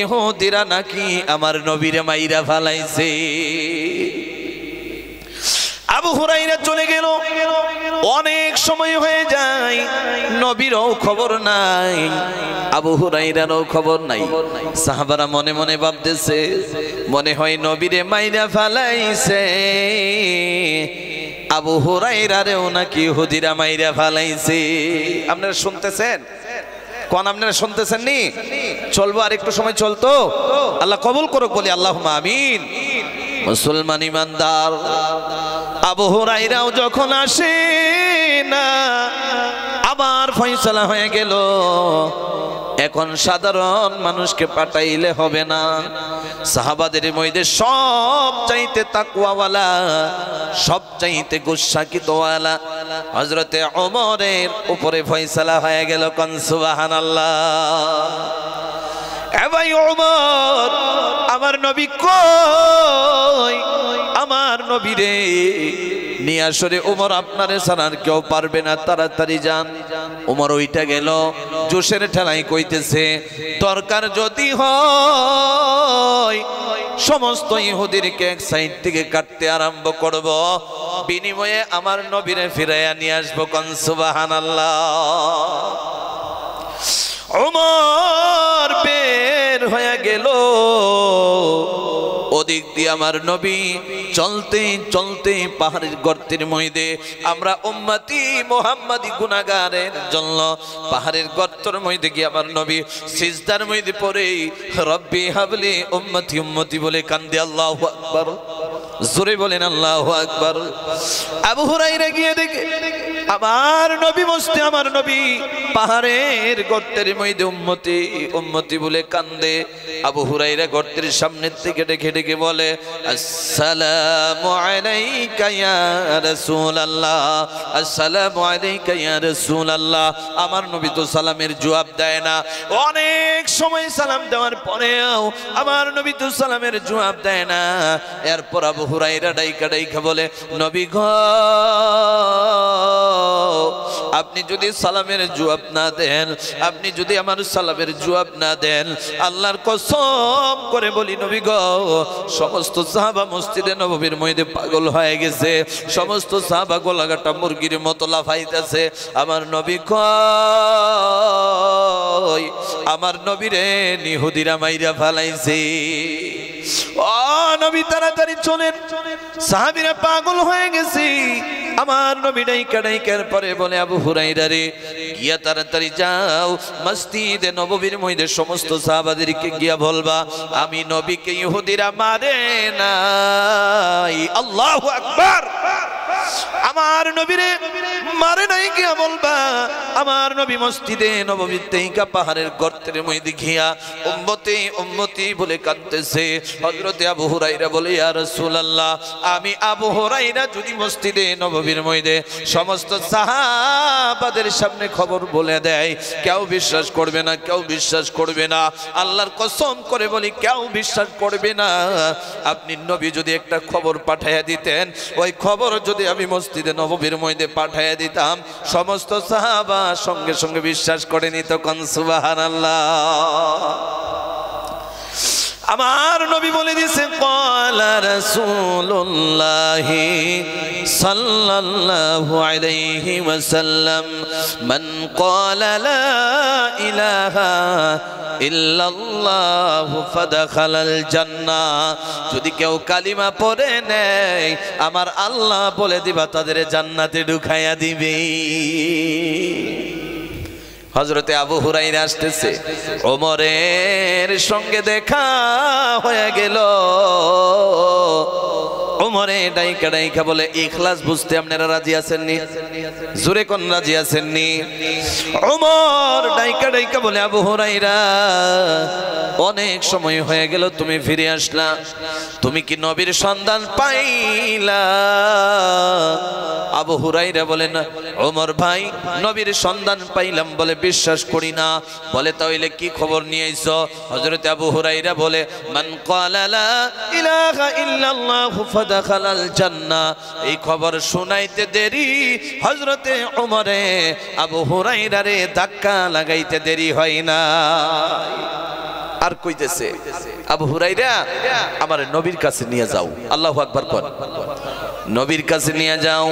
ইহুদিরা নাকি আমার নবীরে মাইরা ফালাইছে। আবু হুরায়রা চলে গেল, অনেক সময় হয়ে যায়, নবীরও খবর নাই, আবু হুরায়রারও খবর নাই। সাহাবারা মনে মনে ভাবতেছে, মনে হয় নবীরে মাইরা ফালাইছে, আবু হুরায়রারেও নাকি ইহুদিরা মাইরা ফালাইছে। আপনারা শুনতেছেন? কোন আপনারা শুনতেছেন নি? চলবো আর একটু সময়, চলতো, আল্লাহ কবুল করুক বলি আল্লাহুম্মা আমিন। মুসলমান ইমানদার, আবু হুরায়রাও যখন আসে না, আবার ফয়সালা হয়ে গেল, এখন সাধারণ মানুষকে পাঠাইলে হবে না, সাহাবাদের মধ্যে সব চাইতে তাকওয়াওয়ালা, সব চাইতে গুসাকিতওয়ালা হযরতে ওমরের উপরে ফয়সালা হয়ে গেল। কোন সুবহানাল্লাহ। এ ভাই ওমর, আমার নবী কই? আমার নবীরে নিয়ে আসরে ওমর আপনারে ছাড়া আর কেউ পারবে না, তাড়াতাড়ি যান। ওমর ওইটা গেল, জোশের ঠেলাই কইতেছে, দরকার যদি হয় সমস্ত ইহুদিরকে এক সাইড থেকে কাটতে আরম্ভ করব, বিনিময়ে আমার নবীরে ফিরাইয়া নিয়ে আসবো। কোন সুবহানাল্লাহ। ওমর বের হয়ে গেল, ওদিক দিয়ে আমার নবী চলতে চলতে পাহাড়ের গর্তের মধ্যে, আমরা উম্মতি মুহাম্মাদি গুনাহগারের জন্য পাহাড়ের গর্তের মধ্যে গিয়ে আমার নবী সিজদার মধ্যে পড়ে রব্বি হাবলি উম্মতি উম্মতি বলে কান্দে। আল্লাহু আকবার, জোরে বলেন আল্লাহু আকবার। আবু হুরায়রা গিয়ে দেখে আমার নবী মস্তে, আমার নবী পাহাড়ের গর্তের মধ্যে উম্মতি উম্মতি বলে কান্দে। আবু হুরায়রা গর্তের সামনে থেকে ডেকে ডেকে বলে, আসসালামু আলাইকা ইয়া রাসূলুল্লাহ, আসসালামু আলাইকা ইয়া রাসূলুল্লাহ। আমার নবী তো সালামের জবাব দেয় না, অনেক সময় সালাম দেওয়ার পরেও আমার নবী তো সালামের জবাব দেয় না। এরপর আবু হুরায়রা ডাইকা ডাইকা বলে, নবী গো, আপনি যদি সালামের জবাব না দেন, আপনি যদি আমার সালামের জবাব না দেন, আল্লাহর কসম করে বলি নবী গো, সমস্ত সাহাবা মসজিদে নববীর মধ্যে পাগল হয়ে গেছে, সমস্ত সাহাবা গোলাগাটা মুরগির মতো লাফাইতেছে। আমার নবী কই, আমার নবীরে ইহুদিরা মাইরা ফালাইছে। ও নবী তাড়াতাড়ি চলেন, সাহাবীরা পাগল হয়ে গেছে। আমার নবী ডাইকা ডাইকার পরে বলে, আবু হুরায়রা রে, গিয়া তাড়াতাড়ি যাও মসজিদে নববীর মধ্যে সমস্ত সাহাবাদেরকে গিয়া বলবা, আমি নবীকে ইহুদিরা মারে নাই। আল্লাহু আকবার। আমার নবীরে মারে নাই গিয়া বলবা, আমার নবী মসজিদে নববীর থেকে পাহাড়ের গর্তের মধ্যে গিয়া উম্মতি উম্মতি বলে কাঁদতেছে। হযরতে আবু হুরায়রা বলে, ইয়া রাসূলুল্লাহ, আমি আবু হুরায়রা যদি মসজিদে নববীর মধ্যে সমস্ত সাহাবাদের সামনে খবর বলে দেয়, কেউ বিশ্বাস করবে না, কেউ বিশ্বাস করবে না। আল্লাহর কসম করে বলি, কেউ বিশ্বাস করবে না। আপনি নবী যদি একটা খবর পাঠাইয়া দিতেন, ওই খবর যদি আমি মসজিদে নববীর মধ্যে পাঠাইয়া দিতাম, সমস্ত সাহাবা সঙ্গে সঙ্গে বিশ্বাস করে নিত। কোন সুবহানাল্লাহ। আমার নবী বলে দিয়েছে ক্বালা রাসূলুল্লাহ সাল্লাল্লাহু আলাইহি ওয়াসাল্লাম মান ক্বালা লা ইলাহা ইল্লাল্লাহু ফাদখালাল জান্নাহ। যদি কেউ কালিমা পড়ে নেয় আমার আল্লাহ বলে দিবা তাদের জান্নাতে ঢুকাইয়া দিবে। হযরতে আবু হুরায়রা আসতেছে, ওমরের সঙ্গে দেখা হয়ে গেল। ওমরে ডাইকা ডাইকা বলে ইখলাস বুঝতে আপনারা রাজি আছেননি? জোরে কোন রাজি আছেননি? ওমর ডাইকা ডাইকা বলে আবু হুরায়রা অনেক সময় হয়ে গেল তুমি ফিরে আসলা, তুমি কি নবীর সন্ধান পাইলা? আবু হুরায়রা বলে না ওমর ভাই নবীর সন্ধান পাইলাম বলে বিশ্বাস করি না। বলে তাহলে কি খবর নিয়ে আইছো? হযরত আবু হুরায়রা বলে মান ক্বালা লা ইলাহা ইল্লাল্লাহু ফাদখালাল জান্নাহ। এই খবর শুনাইতে দেরি হযরতে ওমরে আবু হুরায়রারে ধাক্কা লাগাইতে দেরি হয় না। আর কইতেছে আবু হুরায়রা আমার নবীর কাছে নিয়ে যাও। আল্লাহু আকবার কোন। নবীর কাছে নিয়ে যাও।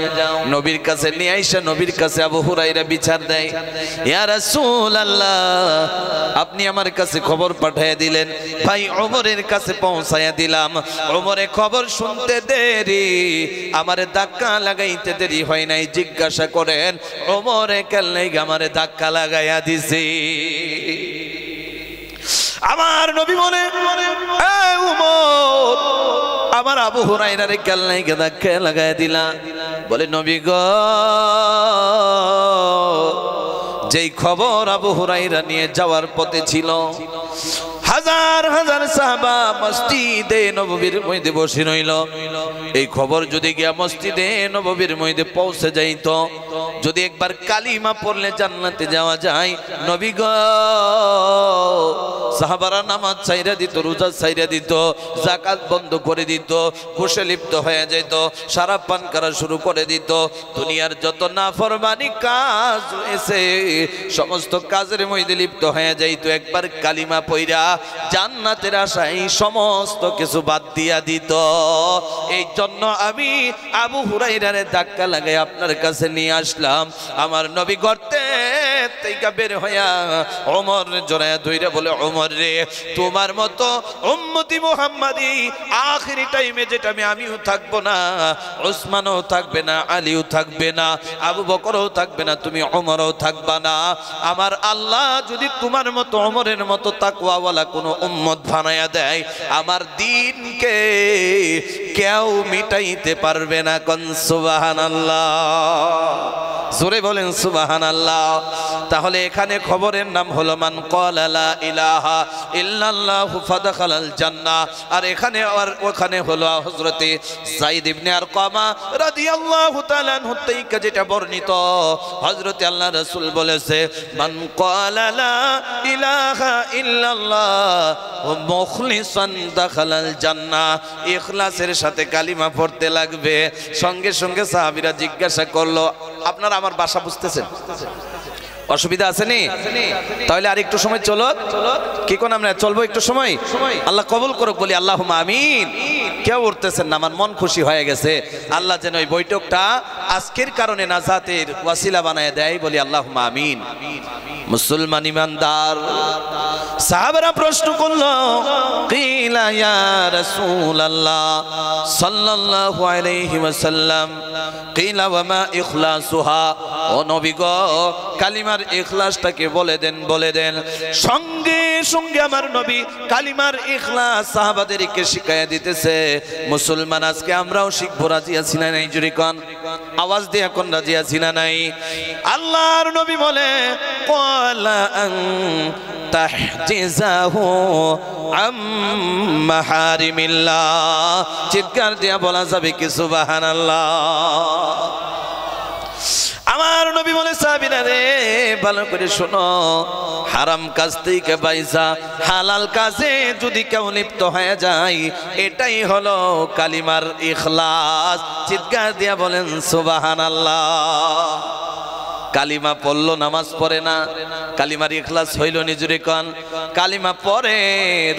নবীর কাছে নিয়ে আইসা নবীর কাছে আবু হুরায়রা বিচার দেয়, ইয়া রাসূলুল্লাহ আপনি আমার কাছে খবর পাঠিয়ে দিলেন, ভাই ওমরের কাছে পৌঁছায়া দিলাম, ওমরে খবর শুনতে দেরি, আমারে ধাক্কা লাগাইতে দেরি হয় নাই। জিজ্ঞাসা করেন ওমরে কেন লাগি আমারে ধাক্কা লাগাইয়া দিছে? আমার নবী বলে এ ওমর আমার আবু হুরায়রারে কেন লাগি ধাক্কা লাগাইয়া দিলা? বলে নবী গো যেই খবর আবু হুরায়রা নিয়ে যাওয়ার পথে ছিল, হাজার হাজার সাহাবা মসজিদে নববীর মধ্যে বসে রইল। এই খবর যদি গিয়া মসজিদে নববীর মধ্যে পৌঁছে যাইত, যদি একবার কালিমা পড়লে জান্নাতে যাওয়া যায়, নবী গো সাহাবারা নামাজ ছাইরা দিত, রোজা ছাইরা দিত, যাকাত বন্ধ করে দিত, ঘুষে লিপ্ত হয়ে যেত, শরাব পান করা শুরু করে দিত, দুনিয়ার যত নাফরমানি কাজ রয়েছে সমস্ত কাজের মধ্যে লিপ্ত হয়ে যাইত। একবার কালিমা পইরা জান্নাতের আশায় সমস্ত কিছু বাদ দিয়া দিত। এই জন্য আমি আবু হুরায়রারে ধাক্কা লাগাই আপনার কাছে নিয়ে আসলাম। আমার নবী গর্তে থেকে বের হইয়া ওমর জড়ায়া ধইরা বলে ওমর রে তোমার মতো উম্মতি মুহাম্মাদি আখিরি টাইমে যেটা আমিও থাকবো না, ওসমানও থাকবে না, আলীও থাকবে না, আবু বকরও থাকবে না, তুমি ওমরও থাকবা না। আমার আল্লাহ যদি তোমার মতো ওমরের মতো তাকওয়াওয়ালা কোনো উম্মত বানায়া দেয়, আমার দ্বীনকে কেউ মিটাইতে পারবে না। কোন সুবহানাল্লাহ। জোরে বলেন সুবহানাল্লাহ। তাহলে এখানে খবরের নাম হলো মান ক্বালা লা ইলাহা ইল্লাল্লাহু ফাদখালাল জান্নাহ। আর এখানে আর ওখানে হলো হযরতে যায়েদ ইবনে আরকামা রাদিয়াল্লাহু তাআলা আনহু থেকে যেটা বর্ণিত, হযরতে আল্লাহ রাসূল বলেছে মান ক্বালা লা ইলাহা ইল্লাল্লাহ মুখলিসান দাখালাল জান্নাহ। ইখলাসের সাথে কালিমা পড়তে লাগবে। সঙ্গে সঙ্গে সাহাবীরা জিজ্ঞাসা করলো আপনারা আমার ভাষা বুঝতেছেন? অসুবিধা আছে নি? তাহলে আর একটু সময় চলো, কি কোন আমরা চলবো একটু সময়? আল্লাহ কবুল করুক, বলি আল্লাহুম্মা আমিন। কেউ উঠতেছেন না, আমার মন খুশি হয়ে গেছে। আল্লাহ যেন ওই বৈঠকটা আজকের কারণে নাজাতের ওয়াসিলা বানায় দেয়, বলি আল্লাহুম্মা আমিন। মুসলমান ইমানদার সাহাবারা প্রশ্ন করলো কিলা ইয়া রাসূলুল্লাহ সাল্লাল্লাহু আলাইহি ওয়াসাল্লাম কিলা ওয়া মা ইখলাসুহা। ও নবী গো কালিমার ইখলাসটাকে বলে দেন, বলে দেন। সঙ্গে সঙ্গে আমার নবী কালিমার ইখলাস সাহাবাদেরকে শিখাইয়া দিতেছে। মুসলমান আজকে আমরাও শিখবো, রাজি আছি না নাই? জোরে কোন, আওয়াজ দিয়ে কোন রাজি আছি না নাই? আল্লাহর নবী বলে ক্বালা আন তাহজিজাহু আম মাহারিমিল্লাহ। চিৎকার দিয়া বলা যাবে কি সুবহানাল্লাহ। আমার নবী বলে সাহাবীরা রে ভালো করে শোনো, হারাম কাজ থেকে বাইসা হালাল কাজে যদি কেউ লিপ্ত হয়ে যায়, এটাই হলো কালিমার ইখলাস। চিৎকার দিয়া বলেন সুবহানাল্লাহ। কালিমা পড়লো নামাজ পড়ে না, কালিমার ইখলাস হইল নিজুরে কন। কালিমা পড়ে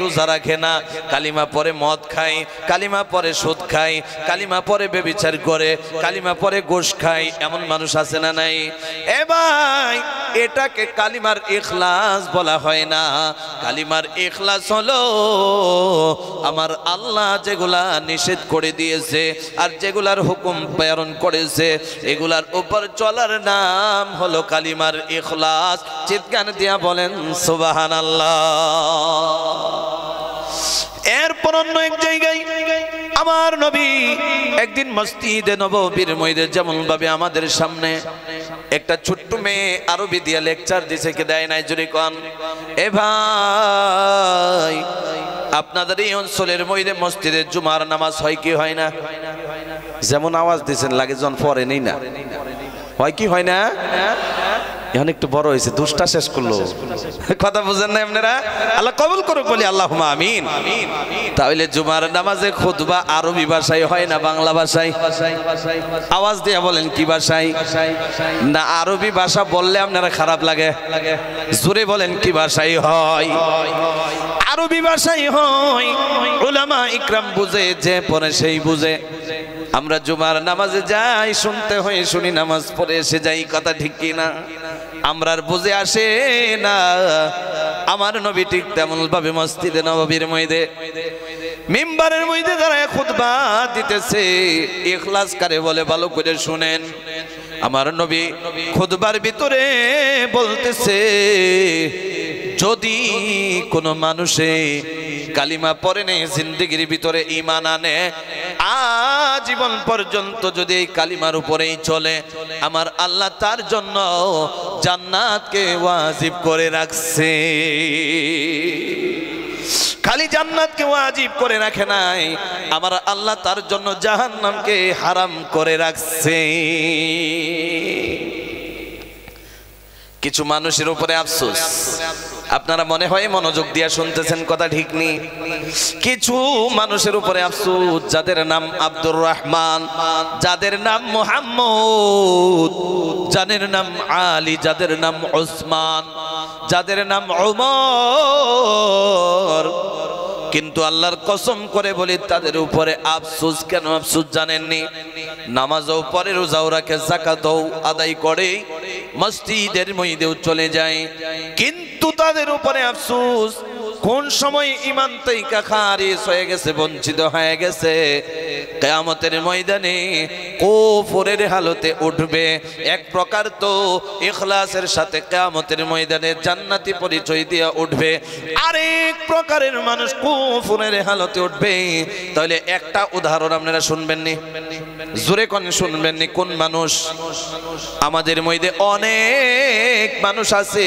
রোজা রাখে না, কালিমা পড়ে মদ খায়, কালিমা পড়ে সুদ খায়, কালিমা পড়ে ব্যভিচার করে, কালিমা পড়ে গোশ খায়, এমন মানুষ আছে না নাই? এ ভাই, এটাকে কালিমার ইখলাস বলা হয় না। কালিমার ইখলাস হলো আমার আল্লাহ যেগুলা নিষেধ করে দিয়েছে আর যেগুলার হুকুম প্রেরণ করেছে এগুলার উপর চলার নাম হলো কালিমার ইখলাস। চিৎকার দিয়া বলেন সুবহানাল্লাহ। এরপর অন্য এক জায়গায় আমার নবী একদিন মসজিদে নববীর মধ্যে যেমন ভাবে আমাদের সামনে একটা ছোট্ট মেয়ে আরবি দিয়া লেকচার দিছে, কে দেয় নাই জুরি কোন? এ ভাই, আপনাদের এই অঞ্চলের মধ্যে মসজিদে জুমার নামাজ হয় কি হয় না? যেমন আওয়াজ দিচ্ছেন লাগে জন পরে নেই না, হয় কি হয় না? এখন একটু বড় হয়েছে, দুষ্টা শেষ করলো, কথা বুঝেন না আপনারা? আল্লাহ কবুল করুক বলি আল্লাহুম্মা আমিন। তাহলে জুমার নামাজে খুতবা আরবি ভাষায় হয় না বাংলা ভাষায়? আওয়াজ দিয়ে বলেন কি ভাষায়? না আরবি ভাষা বললে আপনারা খারাপ লাগে? জোরে বলেন কি ভাষায় হয়? আরবি ভাষায় হয়। উলামা ইকরাম বুঝে, যে পড়ে সেই বুঝে। আমরা জুমার নামাজে যাই, শুনতে হয়, শুনি, নামাজ পড়ে এসে যাই, কথা ঠিক কি না? আমরা আর বুঝে আসে না। আমার নবী ঠিক তেমন ভাবে মসজিদে নববীর মধ্যে মিম্বারের মধ্যে দাঁড়ায় খুতবা দিতেছে। ইখলাস কারে বলে ভালো করে শুনেন। আমার নবী খুতবার ভিতরে বলতেছে, যদি কোনো মানুষে কালিমা পড়ে নেই, জিন্দেগির ভিতরে ঈমান আনে, আজীবন পর্যন্ত যদি এই কালিমার উপরেই চলে, আমার আল্লাহ তার জন্য জান্নাতকে ওয়াজিব করে রাখছে। খালি জান্নাতকে ওয়াজিব করে রাখে নাই, আমার আল্লাহ তার জন্য জাহান্নামকে হারাম করে রাখছে। কিছু মানুষের উপরে আফসোস, আপনারা মনে হয় মনোযোগ দিয়া শুনতেছেন, কথা ঠিক নেই? কিছু মানুষের উপরে আফসোস, যাদের নাম আব্দুর রহমান, যাদের নাম মুহাম্মদ, যাদের নাম আলী, যাদের নাম ওসমান, যাদের নাম ওমর, কিন্তু আল্লাহর কসম করে বলি তাদের উপরে আফসোস। কেন আফসোস জানেননি? নামাজও পড়ে, রোজাও রাখে, যাকাতও আদায় করে, মসজিদের মধ্যেও চলে যায়, কিন্তু তাদের উপরে আফসোস কোন সময় ঈমান থেকে খারিজ হয়ে গেছে, বঞ্চিত হয়ে গেছে, কিয়ামতের ময়দানে কুফরের হালতে উঠবে। এক প্রকার তো ইখলাসের সাথে কিয়ামতের ময়দানে জান্নাতি পরিচয় দিয়ে উঠবে, আরেক প্রকারের মানুষ কুফরের হালতে উঠবে। তাহলে একটা উদাহরণ আপনারা শুনবেননি? জোরে কোন শুনবেননি? কোন মানুষ? আমাদের মধ্যে অনেক মানুষ আছে,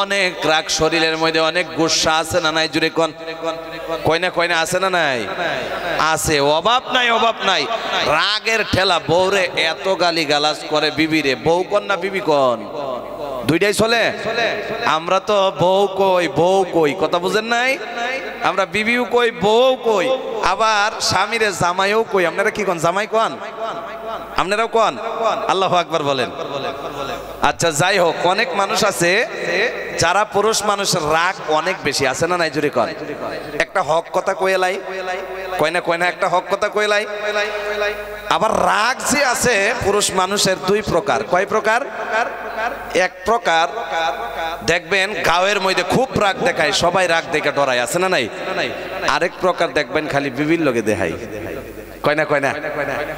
অনেক রাগ শরীরের মধ্যে, অনেক গুসা আছে না নাই? জোরে কোন? কয়না কয়না আছে না নাই? আছে, অভাব নাই, অভাব নাই। রাগের ঠেলা বউরে এত গালি গালাজ করে, বিবিরে বউ কোন না বিবি কোন, দুইটাই চলে। আমরা তো বউ কই, বউ কই, কথা বুঝেন নাই? আমরা বিবিও কই, বউ কই, আবার স্বামীরে জামাইও কই। আপনারা কি কোন? জামাই কোন? আপনারাও কোন? আল্লাহু আকবার বলেন। আচ্ছা, যাই হোক, অনেক মানুষ আছে যারা পুরুষ মানুষের রাগ অনেক বেশি, আছে না নাই? জুড়ে কোন? একটা হক কথা কইলাই, কয় না কয় না? একটা হক কথা কইলাই। আবার রাগ যে আছে পুরুষ মানুষের দুই প্রকার। কয় প্রকার? এক প্রকার দেখবেন গাঁয়ের মধ্যে খুব রাগ দেখায়, সবাই রাগ দেখে ডরায়, আছে না নাই? আরেক প্রকার দেখবেন খালি বিবির লগে দেখায়, কয় না কয় না?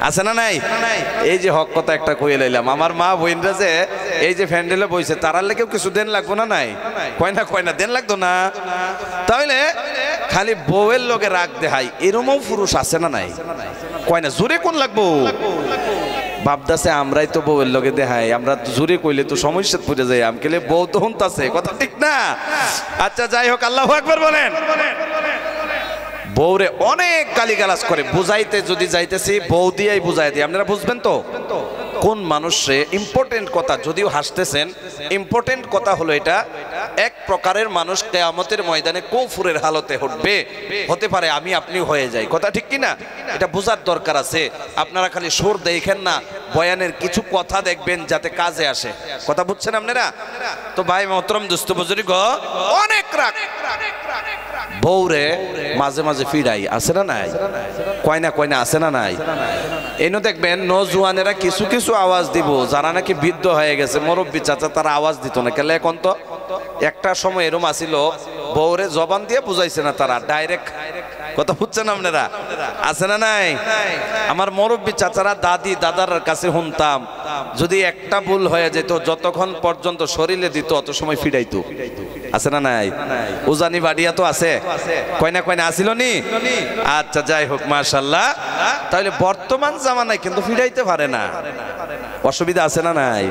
আছে না নাই? এই যে হক কথা একটা কইয়ে লাইলাম, আমার মা বোনরা যে এই যে ফ্যান্ডেলে বইছে, তারার লেগেও কিছু দেন লাগবো না নাই? কয় না কয় না? দেন লাগতো না? তাহলে খালি বউয়ের লগে রাগ দেখাই, এরমও পুরুষ আছে না নাই? কয় না? জোরে কোন লাগবো? ভাবদাসে আমরাই তো বউয়ের লগে দেখাই, আমরা জোরে কইলে তো সমস্যা পড়ে যায়, আমকেলে বউ তো হুনতাছে, কথা ঠিক না? আচ্ছা, যাই হোক, আল্লাহু আকবার বলেন। বউরে অনেক গালিগালাজ করে, বুঝাইতে যদি যাইতেছি বউ দিয়েই বুঝাই দিই। আপনারা বুঝবেন তো কোন মানুষে ইম্পর্টেন্ট কথা, যদিও হাসতেছেন, ইম্পর্টেন্ট কথা হলো এটা, এক প্রকারের মানুষ কিয়ামতের ময়দানে কুফরের হালতে উঠবে, হতে পারে আমি আপনি হয়ে যাই, কথা ঠিক কি না? এটা বোঝার দরকার আছে। আপনারা খালি সুর দেখেন না, বয়ানের কিছু কথা দেখবেন যাতে কাজে আসে। কথা বুঝছেন আপনারা? তো ভাই মহতরম দোস্ত বুজুর্গ, অনেক রাগ বউরে মাঝে মাঝে ফিরাই, আছে না নাই? কয়না কয়না আছে না নাই? এনে দেখবেন নজওয়ানেরা কিছু কিছু আওয়াজ দিব, যারা নাকি বৃদ্ধ হয়ে গেছে মুরব্বী চাচা, তারা আওয়াজ দিত না কেলে। এখন তো একটা সময় এরম আসিল বউরে জবান দিয়ে বুঝাইছে না, তারা ডাইরেক্ট। কথা বুঝছেন আপনারা? আছে না নাই? আমার মুরব্বী চাচারা দাদি দাদার কাছে শুনতাম, যদি একটা ভুল হয়ে যেত যতক্ষণ পর্যন্ত শরীরে দিত অত সময় ফিরাইতো। আছে না নাই? উজানি বাড়িয়া তো আছে, কয়না কয়না আসিল নি? আচ্ছা যাই হোক, মাশাআল্লাহ। তাহলে বর্তমান জামানায় কিন্তু ফিরাইতে পারে না, অসুবিধা আছে না নাই?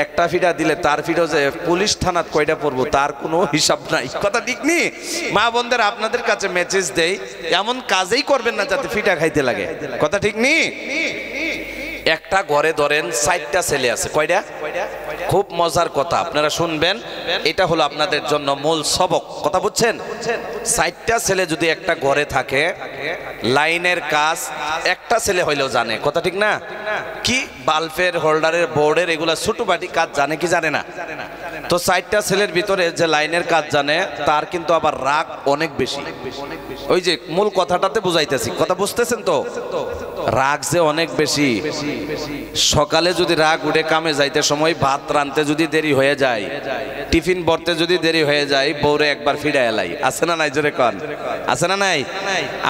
একটা ফিডা দিলে তার ফিডো যে পুলিশ থানাত কয়টা পড়বো তার কোনো হিসাব নাই। কথা ঠিক নি? মা বোনদের আপনাদের কাছে মেসেজ দেই, এমন কাজেই করবেন না যাতে ফিডা খাইতে লাগে। কথা ঠিক নি? একটা ঘরে ধরেন 4টা ছেলে আছে, কয়টা? খুব মজার কথা, আপনারা শুনবেন, এটা হলো আপনাদের জন্য মূল সবক। কথা বুঝছেন? 4টা ছেলে যদি একটা ঘরে থাকে, লাইনের কাজ একটা ছেলে হইলেও জানে। কথা ঠিক না? কি বাল্বের হোল্ডারের বোর্ডের এগুলা ছোট বাটি কাজ জানে কি জানে না? তো 4টা ছেলের ভিতরে যে লাইনের কাজ জানে তার কিন্তু আবার রাগ অনেক বেশি। ওই যে মূল কথাটাতে বুঝাইতেছি, কথা বুঝতেছেন তো? রাগ যে অনেক বেশি। সকালে যদি রাগ উঠে কামে যাইতে সময় ভাত রানতে যদি দেরি হয়ে যায়, টিফিন ভরতে যদি দেরি হয়ে যায়, বউরে একবার ফিরাই এলাই। আছে না নাই? জোরে কন, আছে না নাই?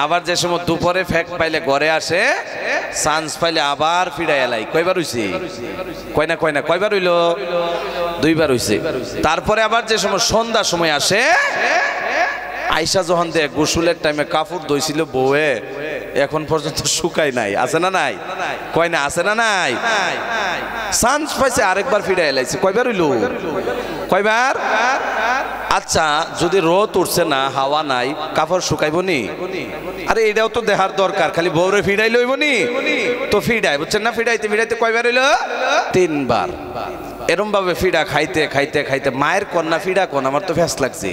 আবার যে সময় দুপুরে ফ্যাক পাইলে ঘরে আসে, চান্স পাইলে আবার ফিরাই এলাই। কয়বার হইছে? কয়না কয়না কয়বার হইল? 2বার হইছে। তারপরে আবার যে সময় সন্ধ্যার সময় আসে, আইসা যখন দেখ গোসলের টাইমে কাপড় ধুইছিল বউয়ে, এখন পর্যন্ত শুকাই নাই। আছে না নাই? কয়না আছে না নাই? চান্স পাইছে আরেকবার ফিরাই এলাইছে। কয়বার হইল? কয়বার? আচ্ছা, যদি রোদ উঠছে না, হাওয়া নাই, কাপড় শুকাইব নি? আরে এটাও তো দেখার দরকার, খালি বউরে ফিরাই লইব নি? তো ফিরাই, বুঝছেন না? ফিরাইতে ফিরাইতে কয়বার হইল? 3বার। এরম ভাবে ফিডা খাইতে খাইতে খাইতে মায়ের কন্যা ফিডা কোন, আমার তো ফ্যাস লাগছে।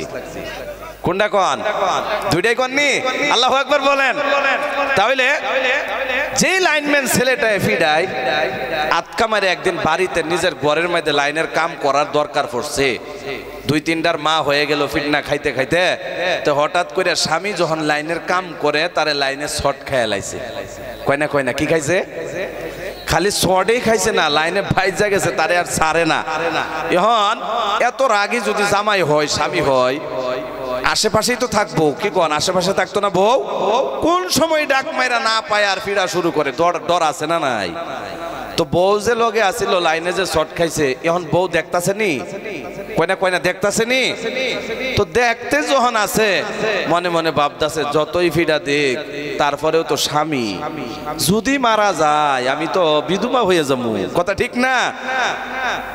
কোনটা কোন? 2টাই কোননি? আল্লাহু আকবার বলেন। তাহলে যে লাইনম্যান ছেলেটা ফিডাই আটকা মারে একদিন বাড়িতে নিজের ঘরের মধ্যে লাইনের কাম করার দরকার পড়ছে, 2-3টার মা হয়ে গেল ফিডনা খাইতে খাইতে, তো হঠাৎ করে স্বামী যখন লাইনের কাম করে তারে লাইনে শর্ট খেয়ে লাইছে। কয়না কয়না কি খাইছে? খালি শর্টেই খাইছে না, লাইনে ভাইজা গেছে, তারে আর ছাড়ে না। এখন এত রাগী যদি জামাই হয়, স্বামী হয়, আশেপাশেই তো থাকবো, কি কোন? আশেপাশে থাকতো না বউ? কোন সময় ডাক মাইরা না পায় আর ফিরা শুরু করে, ডর আছে না নাই? তো বউ যে লগে আসিল লাইনে যে শর্ট খাইছে, এখন বউ দেখতাছে নি? কয়না কয়না দেখতাছে নি? তো দেখতে যখন আছে মনে মনে ভাবতাছে যতই ফিডা দেখ তারপরেও তো স্বামী, যদি মারা যায় আমি তো বিধবা হয়ে যাবো। কথা ঠিক না?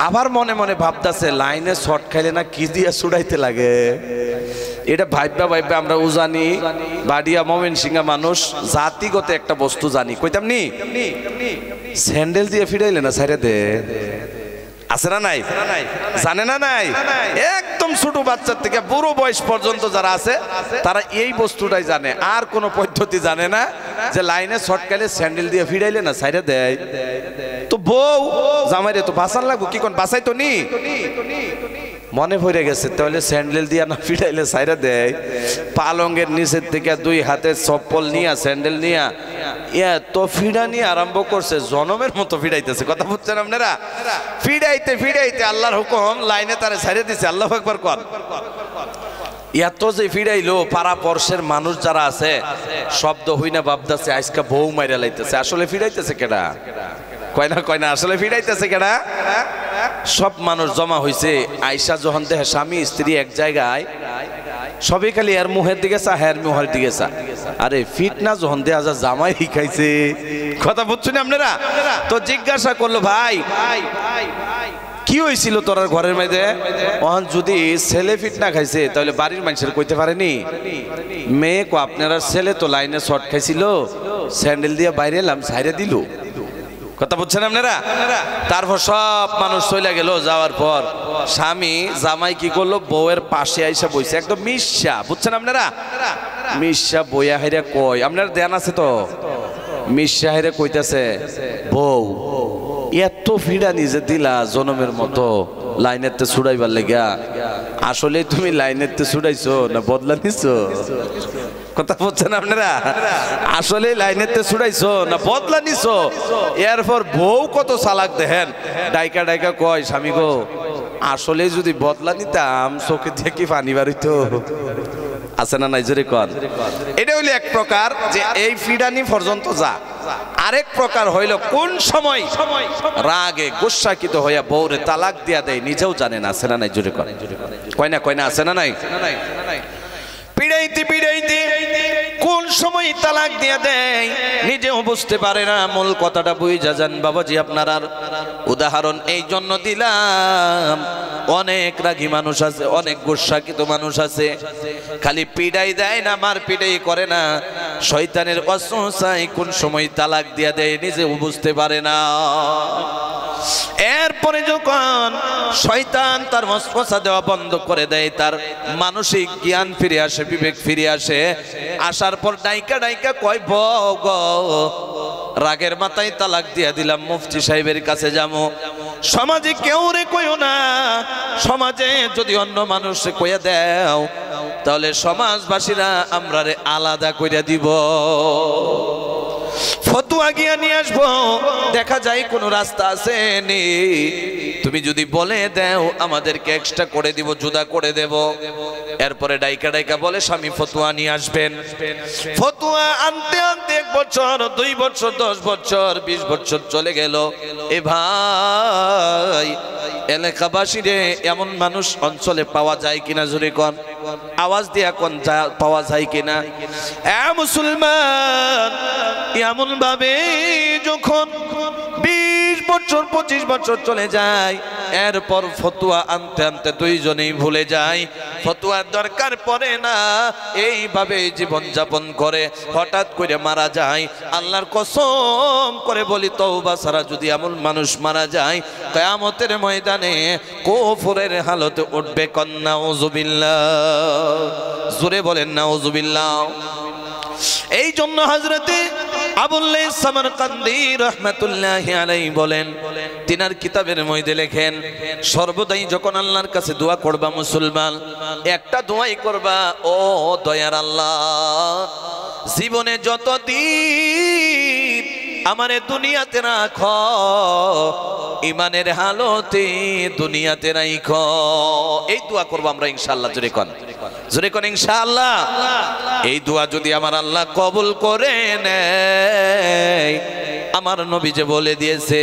আবার মনে মনে ভাবতাছে লাইনে শর্ট খাইলে না কি দিয়া ছুড়াইতে লাগে। এটা ভাইবা ভাইবা আমরা উজানি বাড়িয়া ময়মনসিংহ মানুষ জাতিগত একটা বস্তু জানি। কইতাম নি? স্যান্ডেল দিয়ে ফিরাইলে না ছাইরে দে। আছে না নাই? জানে না নাই? একদম ছোট বাচ্চার থেকে বুড়ো বয়স পর্যন্ত যারা আছে তারা এই বস্তুটাই জানে, আর কোন পদ্ধতি জানে না যে লাইনে শর্ট খাইলে স্যান্ডেল দিয়ে ফিরাইলে না ছাইরে দেয়। তো বউ জামাইরে তো বাঁচান লাগবো, কি কোন? বাঁচাই তো নি? মনে পড়ে গেছে, তাহলে স্যান্ডেল দিয়া না ফিরাইলে ছাইরা দেয়। পালঙ্গের নিচের থেকে 2 হাতে চপ্পল নিয়া স্যান্ডেল নিয়া তো ফিডা নিয়ে আরম্ভ করছে, জনমের মতো ফিডাইতেছে। কথা বুঝছেন আপনারা? ফিডাইতে ফিডাইতে আল্লাহর হুকুম লাইনে তারে ছাইরে দিছে। আল্লাহু আকবার কর। এত যে ফিরাইলো, পাড়া পড়শের মানুষ যারা আছে শব্দ হই না ভাবতেছে আজকে বউ মাইরা লাইতেছে। আসলে ফিরাইতেছে কেডা? কয়না কয়না আসলে ফিরাইতেছে কেডা? সব মানুষ জমা হইছে। আয়সা যখন দেখে স্বামী স্ত্রী এক জায়গায়, সবাই খালি এর মুহের দিকে চা, হের মুহের দিকে চা। আরে ফিটনা যখন দেয়া যা জামাই খাইছে। কথা বুঝছেন আপনারা? তো জিজ্ঞাসা করলো, ভাই কি হয়েছিল তোর ঘরের মধ্যে? ওখান যদি ছেলে ফিটনা খাইছে তাহলে বাড়ির মানুষের কইতে পারেনি? মেয়ে কো আপনার ছেলে তো লাইনে শর্ট খাইছিল, স্যান্ডেল দিয়ে বাইরে এলাম, ছাইরে দিল। কথা বুঝছেন আপনারা? তারপর সব মানুষ চলে গেল। যাওয়ার পর স্বামী জামাই কি করলো, বউয়ের পাশে আইসা বইছে, একদম মিশা। বুঝছেন আপনারা? মিশা বইয়া হাইরা কয়, আপনার ধ্যান আছে তো? মিশাহেরে কইতাছে বউ এত ফিডা নিজে দিলা জনমের মতো লাইনেতে ছুড়াইবার লেগা, আসলে তুমি লাইনেতে ছুড়াইছো না বদলা নিছো? কথা বলছেন আপনারা? আসলে লাইনেতে ছুড়াইছো না বদলা নিছো? এরপর বউ কত চালাক দেখেন, ডাইকা ডাইকা কয় স্বামী গো আসলে যদি বদলা নিতাম চোখে থেকে পানি বাড়িতো। আছে না নাই জোরে কর? এটা হইলো এক প্রকার যে এই ফিডানি পর্যন্ত যা। আরেক প্রকার হইল কোন সময় রাগে গুসাকিত হইয়া বউরে তালাক দিয়া দেয় নিজেও জানে না। আছে না নাই জোরে কর? কয় না কয় না? আছে না নাই? পিড়াইতে পিড়াইতে কোন সময় তালাক দিয়া দেয় নিজেও বুঝতে পারে না। মূল কথাটা বুঝা যান বাবাজি আপনার। আর উদাহরণ এই জন্য দিলাম, অনেক রাগী মানুষ আছে, অনেক গুসাকিত মানুষ আছে, খালি পিড়াই দেয় না, মার পিড়াই করে না, শয়তানের ওয়াসওয়াসায় কোন সময় তালাক দিয়া দেয় নিজেও বুঝতে পারে না। এরপরে যখন শয়তান তার ওয়াসওয়াসা দেওয়া বন্ধ করে দেয়, তার মানসিক জ্ঞান ফিরে আসে, বিবেক ফিরে আসে, আসার পর ডাইকা ডাইকা কয় বউ গো রাগের মাথায় তালাক দিয়া দিলাম, মুফতি সাহেবের কাছে যাবো। সমাজে কেউ রে কইও না, সমাজে যদি অন্য মানুষ কইয়া দেও তাহলে সমাজবাসীরা আমরা রে আলাদা কইরা দিব। ফতুয়া গিয়া নিয়ে আসবো, দেখা যায় কোন রাস্তা আছে নি, তুমি যদি বলে দেও আমাদেরকে এক্সট্রা করে দিব, জুদা করে দেব। এরপরে ডাইকা ডাইকা বলে স্বামী ফতুয়া নিয়ে আসবেন। ফতুয়া আনতে আনতে 1 বছর 2 বছর 10 বছর 20 বছর চলে গেল। এ ভাই এলাকাবাসী রে এমন মানুষ অঞ্চলে পাওয়া যায় কিনা জোরে কোন? আওয়াজ দিয়া কোন পাওয়া যায় কিনা? এ মুসলমান, এমন ভাবে যখন 20 বছর 25 বছর চলে যায়, এরপর ফতুয়া আনতে আনতে দুইজনেই ভুলে যায়, ফতুয়ার দরকার পড়ে না, এইভাবে জীবন যাপন করে হঠাৎ করে মারা যায়। আল্লাহর কসম করে বলি তওবা ছাড়া যদি এমন মানুষ মারা যায় কিয়ামতের ময়দানে কুফরের হালতে উঠবে। কন্না নাউযুবিল্লাহ, জোরে বলেন নাউযুবিল্লাহ। এই জন্য হযরতে আবুল লাইস সামারকান্দি রাহমাতুল্লাহি আলাইহি বলেন, তিনার কিতাবের মধ্যে লেখেন সর্বদাই যখন আল্লাহর কাছে দোয়া করবা মুসলমান, একটা দোয়াই করবা, ও দয়ার আল্লাহ জীবনে যতদিন আমারে দুনিয়াতে রাখো, ইমানের হালতে দুনিয়াতে রাখো। এই দোয়া করবো আমরা ইনশাআল্লাহ। জোরে কোন, জোরে কোন ইনশাআল্লাহ। এই দোয়া যদি আমার আল্লাহ কবুল করে নেয়, আমার নবী যে বলে দিয়েছে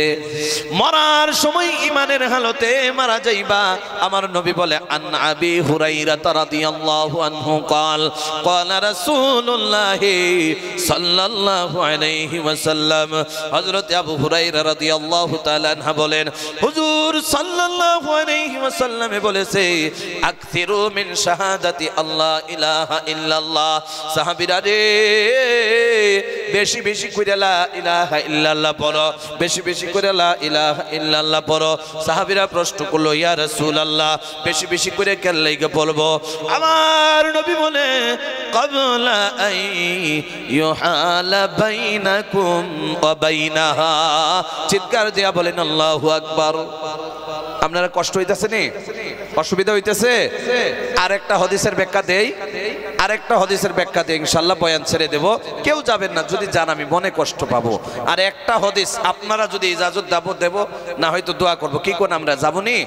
মরার সময় ইমানের হালতে মারা যাইবা। আমার নবী বলে আন আবি হুরায়রা রাদিয়াল্লাহু আনহু قال قال رسول الله সাল্লাল্লাহু আলাইহি ওয়াসাল্লাম, হযরত আবু হুরায়রা রাদিয়াল্লাহু তাআলা আনহু বলেন হুজুর সাল্লাল্লাহু আলাইহি ওয়াসাল্লামে বলেছে আকসিরু মিন শাহাদাতি আল্লাহ ইলাহা ইল্লাল্লাহ। সাহাবীরা রে বেশি বেশি করে লা ইলাহা ইল্লাল্লাহ পড়ো, বেশি বেশি করে লা ইলাহা ইল্লাল্লাহ পড়ো। সাহাবীরা প্রশ্ন করলো ইয়া রাসূলুল্লাহ বেশি বেশি করে কেন লাগে বলবো? আমার নবী বলে ক্বাবলা আই ইউহালা বাইনাকুম ওয়া বাইনাহা। চিৎকার দিয়া বলেন আল্লাহু আকবার। আপনারা কষ্ট হইতাছে নি? অসুবিধা হইতেছে? আরেকটা হাদিসের ব্যাখ্যা দেই, আরেকটা হাদিসের ব্যাখ্যা দেই, ইনশাআল্লাহ বয়ান ছেড়ে দেব। কেউ যাবেন না, যদি যান আমি মনে কষ্ট পাবো। আর একটা হাদিস আপনারা যদি ইজাজত দেব, না হয়তো দোয়া করব। কি কোন আমরা যাবনি?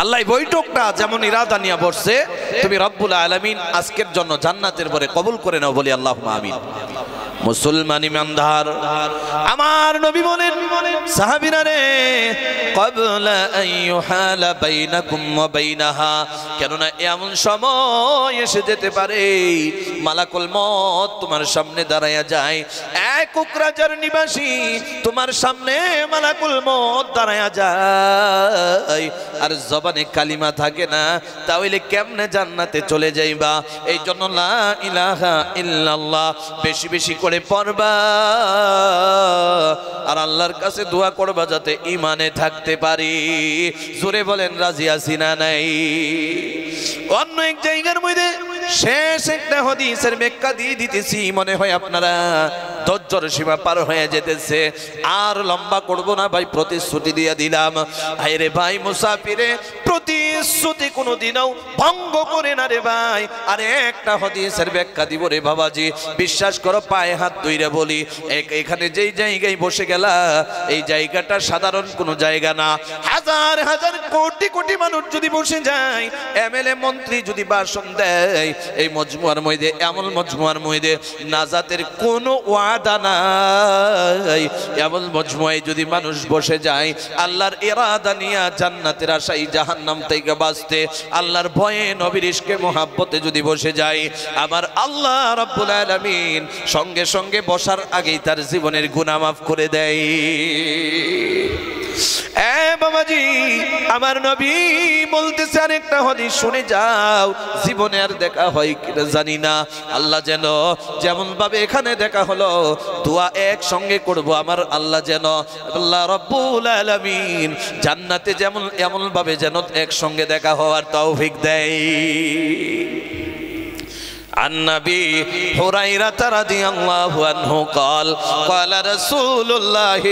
আল্লাহ বৈঠকটা যেমন ইরাদা নিয়ে বসছে, তুমি রব্বুল আলামিন আজকের জন্য জান্নাতের পরে কবুল করে নাও, বলি আল্লাহুম্মা আমিন। মুসলমান ইমানদার আমার নবী বলেন সাহাবীরা রে ক্বাবলা আইয়ুহালা বাইনাকুম ওয়া বাইনাহা, কেননা এমন সময় এসে যেতে পারে মালাকুল মউত তোমার সামনে দাঁড়ায়া যায়। এক কোকরাজার নিবাসী তোমার সামনে মালাকুল মউত দাঁড়ায়া যায়, আর জবানে কালিমা থাকে না, তাহলে কেমনে জান্নাতে চলে যাইবা? এই জন্য লা ইলাহা ইল্লাল্লাহ বেশি বেশি করে পড়বা, আর আল্লাহর কাছে দোয়া করবা যাতে ঈমানে থাকতে পারি। জোরে বলেন রাজি আছি না নাই? অন্য এক জায়গার মধ্যে শেষ একটা হাদিসের ব্যাখ্যা দিয়ে দিতেছি, মনে হয় আপনারা ধৈর্যর সীমা পার হয়ে যেতেছে। আর লম্বা করব না ভাই, প্রতিশ্রুতি দিয়ে দিলাম। আরে ভাই মুসাফিরে প্রতিশ্রুতি কোনোদিনও ভঙ্গ করে না রে ভাই। আরে একটা হাদিসের ব্যাখ্যা দিব রে বাবাজি, বিশ্বাস করো পায়ে হাত ধইরা বলি, এখানে যেই জায়গায় বসে গেলা এই জায়গাটা সাধারণ কোনো জায়গা না। হাজার হাজার কোটি কোটি মানুষ যদি বসে যায়, এমএলএ মন্ত্রী যদি ভাষণ দেয়, এই মজমুয়ার মধ্যে এমন মজমুয়ার মধ্যে নাজাতের কোনো ওয়াদা নাই। এমন মজমুয়ায় যদি মানুষ বসে যায় আল্লাহর ইরাদা নিয়া জান্নাতের আশায় জাহান্নাম থেকে বাঁচতে, আল্লাহর ভয়ে নবীর ইশকে মোহাব্বতে যদি বসে যায়, আমার আল্লাহ রাব্বুল আলামিন সঙ্গে সঙ্গে বসার আগেই তার জীবনের গুনাহ মাফ করে দেয়। এ বাবাজি, আমার নবী বলতেছে আরেকটা হাদিস শুনে যাও, জীবনে আর দেখা হয় কিনা জানি না, আল্লাহ যেন যেমন ভাবে এখানে দেখা হলো দোয়া একসঙ্গে করব, আমার আল্লাহ যেন আল্লাহ রাব্বুল আলামিন জান্নাতে যেমন এমন ভাবে যেন একসঙ্গে দেখা হওয়ার তৌফিক দেয়। عن نبي هريرة رضي الله عنه قال قال رسول الله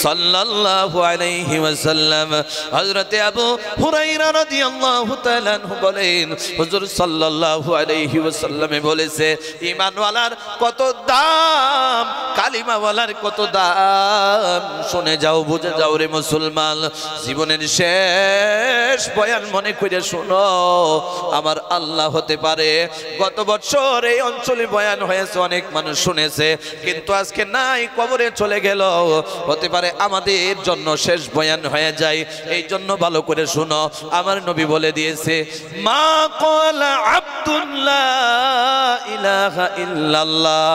صلى الله عليه وسلم حضرت أبو هريرة رضي الله تعالى عنه বলেন হুজুর সাল্লাল্লাহু আলাইহি ওয়াসাল্লামে বলেছে, ঈমানওয়ালার কত দাম, কালিমাওয়ালার কত দাম। শুনে যাও, বুঝে যাও রে মুসলমান, জীবনের শেষ বয়ান মনে করে শোনো। আমার আল্লাহ হতে পারে গত বছর এই অঞ্চলে বয়ান হয়েছে, অনেক মানুষ শুনেছে, কিন্তু আজকে নাই, কবরে চলে গেল। হতে পারে আমাদের জন্য শেষ বয়ান হয়ে যায়, এই জন্য ভালো করে শুনো। আমার নবী বলে দিয়েছে, মা ক্বালা আব্দুল্লাহ ইলাহা ইল্লাল্লাহ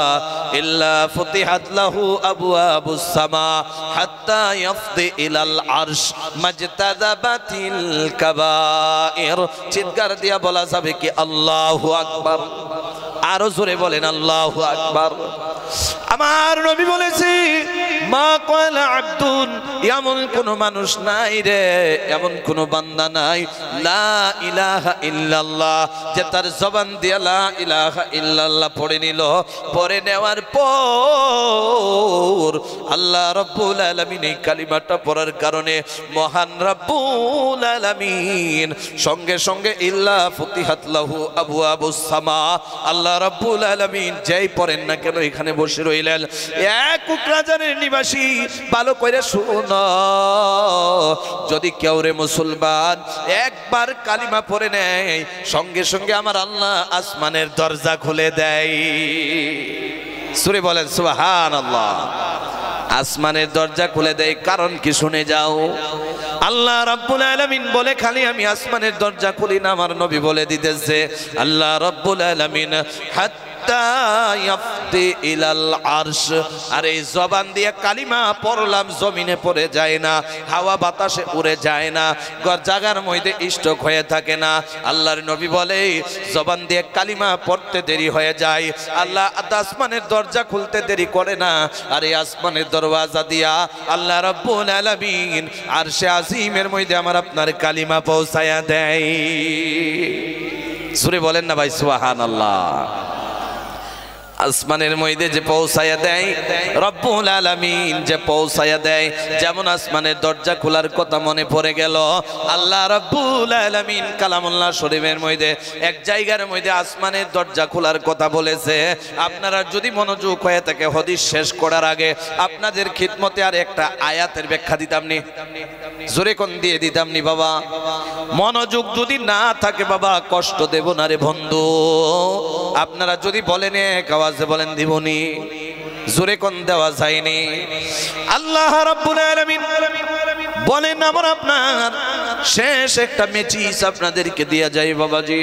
ইল্লা ফুতিহাত লাহু আবওয়াবুস সামা হাত্তা ইয়াফদি ইলাল আরশ মাজতাযাবাতিল কাবায়ের। চিৎকার দিয়া বলা যাবে কি আল্লাহু আকবার? আরো জোরে বলেন আল্লাহু আকবার। আমার নবী বলেছে, মা ক্বালা আব্দুন, এমন কোন মানুষ নাই রে, এমন কোন বান্দা নাই, লা ইলাহা ইল্লাল্লাহ, যে তার জবান দিয়ে লা ইলাহা ইল্লাল্লাহ পড়ে নিল, পড়ে নেওয়ার পর আল্লাহ রাব্বুল আলামিন এই কালিমাটা পড়ার কারণে মহান রাব্বুল আলামিন সঙ্গে সঙ্গে ইল্লা ফুতিহাত লাহু আবওয়াবুস সামা, আল্লাহ রাব্বুল আলামিন যেই পড়েন না কেন এখানে বসে রইলেন। এক কোকরাজানের নিবাসী, ভালো করে শুনো, যদি কেউ রে মুসলমান একবার কালিমা পড়ে নেয়, সঙ্গে সঙ্গে আমার আল্লাহ আসমানের দরজা খুলে দেয়। সূরা বলেন সুবহানাল্লাহ। আসমানের দরজা খুলে দেয়, কারণ কি শুনে যাও। আল্লাহ রাব্বুল আলামিন বলে, খালি আমি আসমানের দরজা খুলি না, আমার নবী বলে দিতেছে, আল্লাহ রাব্বুল আলামিন আর এই জবান দিয়ে কালিমা পড়লাম, জমিনে পড়ে যায় না, হাওয়া বাতাসে উড়ে যায় না, জায়গার মধ্যে স্টক হয়ে থাকে না। আল্লাহর নবী বলে, জবান দিয়ে কালিমা পড়তে দেরি হয়ে যায়, আল্লাহ আসমানের দরজা খুলতে দেরি করে না। আর এই আসমানের দরওয়াজা দিয়া আল্লাহ রাব্বুল আলামিন আরশে আজিমের মধ্যে আমার আপনার কালিমা পৌঁছায়া দেয়। সূরা বলেন না ভাই সুবহানাল্লাহ। আসমানের মধ্যে যে পৌঁছায়া দেয় রব্বুল আলামিন, যে পৌঁছায়া দেয়, যেমন আসমানের দরজা খোলার কথা মনে পড়ে গেল, আল্লাহ রব্বুল আলামিন কালামুল্লাহ শরীফের মধ্যে এক জায়গার মধ্যে আসমানের দরজা খোলার কথা বলেছে। আপনারা যদি মনোযোগ হয়ে থাকে, হাদিস শেষ করার আগে আপনাদের খিদমতে আর একটা আয়াতের ব্যাখ্যা দিতাম নি, জোরে কোন দিয়ে দিতাম নি বাবা। মনোযোগ যদি না থাকে বাবা, কষ্ট দেব না রে বন্ধু। আপনারা যদি বলেন এক আওয়াজে বলেন দিবনি, জোরে কোন দেওয়া যায়নি। আল্লাহ রাব্বুল আলামিন বলেন, আমার আপনার শেষ একটা মেচিস আপনাদেরকে দিয়া যায় বাবাজি,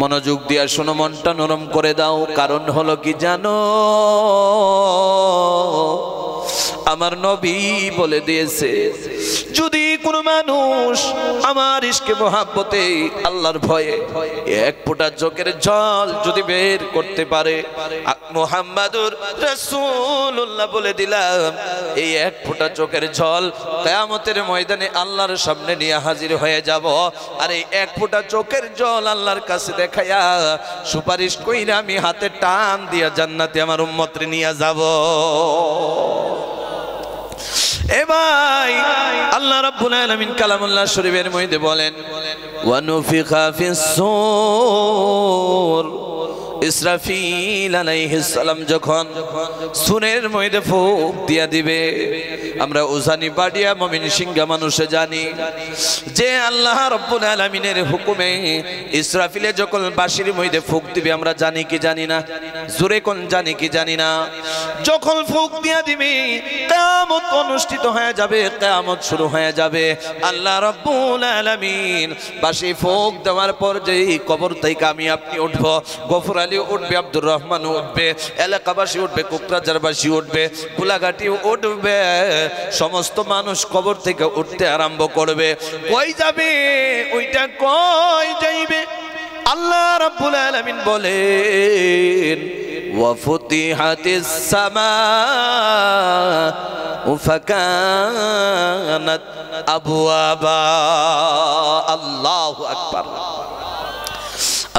মনোযোগ দিয়া শোনো, মনটা নরম করে দাও। কারণ হলো কি জানো, আমার নবী বলে দিয়েছে যদি কোনো মানুষ আমার ইশকে মোহাব্বতে আল্লাহর ভয়ে এক ফোঁটা চোখের জল যদি বের করতে পারে, মুহাম্মাদুর রাসূলুল্লাহ বলে দিলাম এই এক ফোঁটা চোখের জল কিয়ামতের ময়দানে আল্লাহর সামনে নিয়ে হাজির হয়ে যাব। আর এই এক ফোঁটা চোখের জল আল্লাহর কাছে দেখাইয়া সুপারিশ কইরা আমি হাতে টান দিয়া জান্নাতে আমার উম্মতরে নিয়ে যাব। এ ভাই, আল্লাহ রাব্বুল আলামিন কালামুল্লাহ শরীফের মধ্যে বলেন ওয়া নুফিখা ফিস সূর, ইসরাফিল আলাইহিস সালাম যখন সুরের মধ্যে ফুঁক দিয়া দিবে, আমরা উজানি বাড়িয়া মুমিন সিংহা মানুষে জানি যে আল্লাহ রাব্বুল আলামিনের হুকুমে ইসরাফিলে যখন বাঁশির মধ্যে ফুঁক দিবে, আমরা জানি কি জানি না? জোরে কোন জানি কি জানি না? যখন ফুঁক দিয়া দিবে কিয়ামত অনুষ্ঠিত হয়ে যাবে, কিয়ামত শুরু হয়ে যাবে। আল্লাহ রাব্বুল আলামিন বাঁশি ফুঁক দেওয়ার পর যেই কবর থেকে আমি আপনি উঠবো, গফর আলী উঠবে, আব্দুর রহমান উঠবে, এলাকাবাসী উঠবে, কোকরাঝারবাসী উঠবে, গোলাঘাটি উঠবে, সমস্ত মানুষ কবর থেকে উঠতে আরম্ভ করবে। কই যাবে? ওইটা কই যাইবে? আল্লাহ রাব্বুল আলামিন বলেন ওয়া ফুতিহাতিস সামাউ ফাকানাত আবওয়াবা। আল্লাহু আকবার।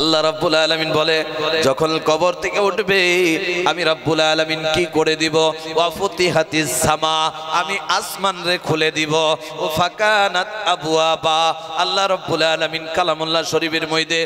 আল্লাহ রাব্বুল আলামিন বলে যখন কবর থেকে উঠবে আমি রাব্বুল আলামিন কি করে দিব? ওয়া ফুতিহাতিস সামা, আমি আসমান রে খুলে দিব। ও ফাকানাত আবওয়াবা, আল্লাহ রাব্বুল আলামিন কালামুল্লাহ শরীফের মধ্যে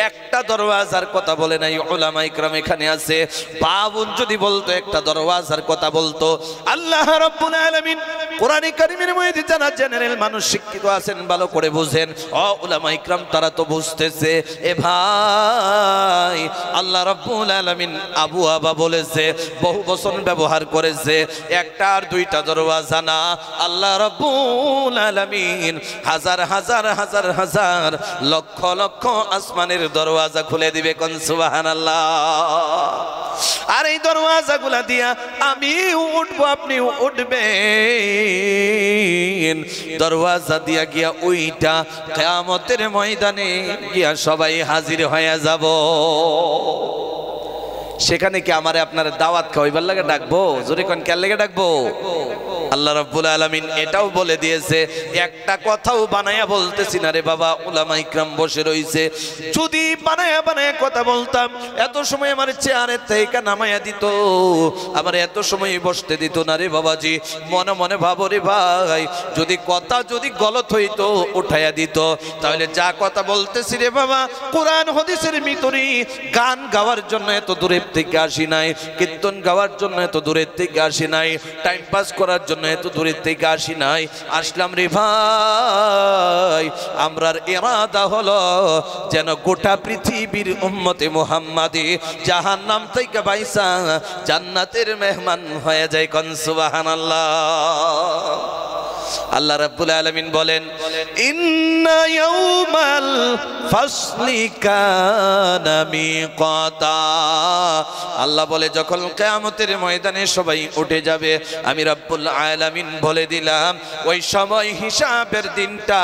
একটা দরওয়াজার কথা বলে নাই। উলামা ইকরাম এখানে আছে, বাবুন যদি বলতো একটা দরওয়াজার কথা বলতো। আল্লাহ রাব্বুল আলামিন কোরআনে কারীমের মধ্যে যারা জেনারেল মানুষ শিক্ষিত আছেন ভালো করে বুঝেন, ও উলামা ইকরাম তারা তো বুঝতেছে। এ ভাই, আল্লাহ রাব্বুল আলামিন আবু আবা বলেছে, বহু বচন ব্যবহার করেছে, একটা আর দুইটা দরওয়াজা না। আল্লাহ রাব্বুল আলামিন হাজার হাজার হাজার হাজার লক্ষ লক্ষ আসমানের দরওয়াজা খুলে দিবে। কোন সুবহানাল্লাহ। আর এই দরওয়াজাগুলা দিয়া আমি উঠবো, আপনি উঠবেন। দরওয়াজা দিয়া গিয়া ওইটা কিয়ামতের ময়দানে গিয়া সবাই হাজির হয়ে যাব। সেখানে কি আমারে আপনার দাওয়াত খাওয়াইবার লাগে ডাকবো? জোরে কোন কেন লাগে ডাকবো? আল্লাহ রাব্বুল আলামিন এটাও বলে দিয়েছে, একটা কথাও বানায়া বলতেছি না রে বাবা। উলামা ইকরাম বসে রইছে, যদি বানায়া বানায়া কথা বলতাম এত সময় আমার চেয়ারের থেকে নামায়া দিত, আমার এত সময় বসতে দিত না রে বাবাজি। মনে মনে ভাবো রে ভাই, যদি কথা যদি গলত হইতো উঠাইয়া দিত, তাহলে যা কথা বলতেছি রে বাবা কোরআন হাদিসের ভিতরে। গান গাওয়ার জন্য এত দূরের থেকে আসি নাই, কীর্তন গাওয়ার জন্য এত দূরের থেকে আসি নাই, টাইম পাস করার জন্য এত দূরের থেকে আসি নাই। আসলাম রে ভাই, আমরার ইরাদা হলো যেন গোটা পৃথিবীর উম্মতে মুহাম্মাদি জাহান্নাম থেকে বাইসা জান্নাতের মেহমান হয়ে যায়। কোন সুবহানাল্লাহ। আল্লাহ রাব্বুল আলামিন বলেন ইন্না ইয়াউমাল ফাসলি কানা মিকাতা। আল্লাহ বলে যখন কিয়ামতের ময়দানে সবাই উঠে যাবে, আমি রাব্বুল আলামিন বলে দিলাম ওই সময় হিসাবের দিনটা,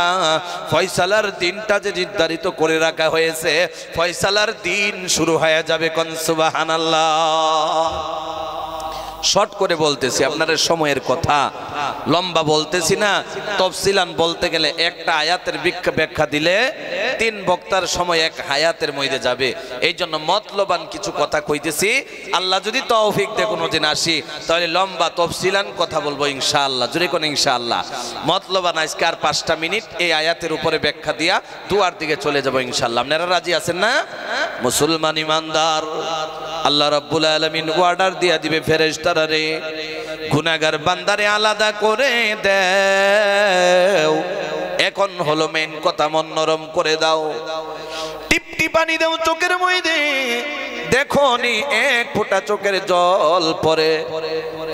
ফয়সালার দিনটা যে নির্ধারিত করে রাখা হয়েছে, ফয়সালার দিন শুরু হয়ে যাবে। কোন সুবহানাল্লাহ। শর্ট করে বলতেছি, আপনাদের সময়ের কথা লম্বা বলতেছি না। তফসিলান বলতে গেলে একটা আয়াতের ব্যাখ্যা দিলে 3 বক্তার সময় এক হায়াতের মধ্যে যাবে। এই জন্য মতলবান কিছু কথা কইতেছি। আল্লাহ যদি তৌফিক দেয় কোনোদিন আসি, তাহলে লম্বা তফসিলান কথা বলবো ইনশাআল্লাহ। জোরে কোন ইনশাআল্লাহ। মতলবান আজকে আর 5টা মিনিট এই আয়াতের উপরে ব্যাখ্যা দিয়া দুয়ার দিকে চলে যাব ইনশাআল্লাহ। আপনারা রাজি আছেন না? মুসলমান ইমানদার, আল্লাহ রাব্বুল আলামিন অর্ডার দিয়া দিবে ফেরেশতারা রে, গুনাহগার বান্দারে আলাদা করে দাও। এখন হলো মেন কথা, মন নরম করে দাও, টিপটি পানি দাও চোখের মধ্যে। দেখো নি এক ফোঁটা চোখের জল পরে,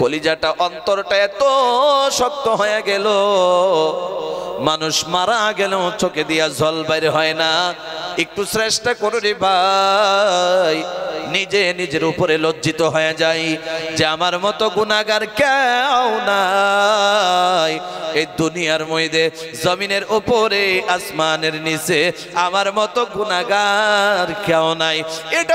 কলিজাটা অন্তরটা এত শক্ত হয়ে গেল, মানুষ মারা গেলেও চোখে দিয়া জল বাইরে হয় না। একটু চেষ্টা করো রে ভাই, নিজে নিজের উপরে লজ্জিত হয়ে যাই যে আমার মতো গুনাহগার কেউ নাই এই দুনিয়ার মধ্যে, জমিনের উপরে আসমানের নিচে আমার মতো গুনাহগার কেউ নাই। এটা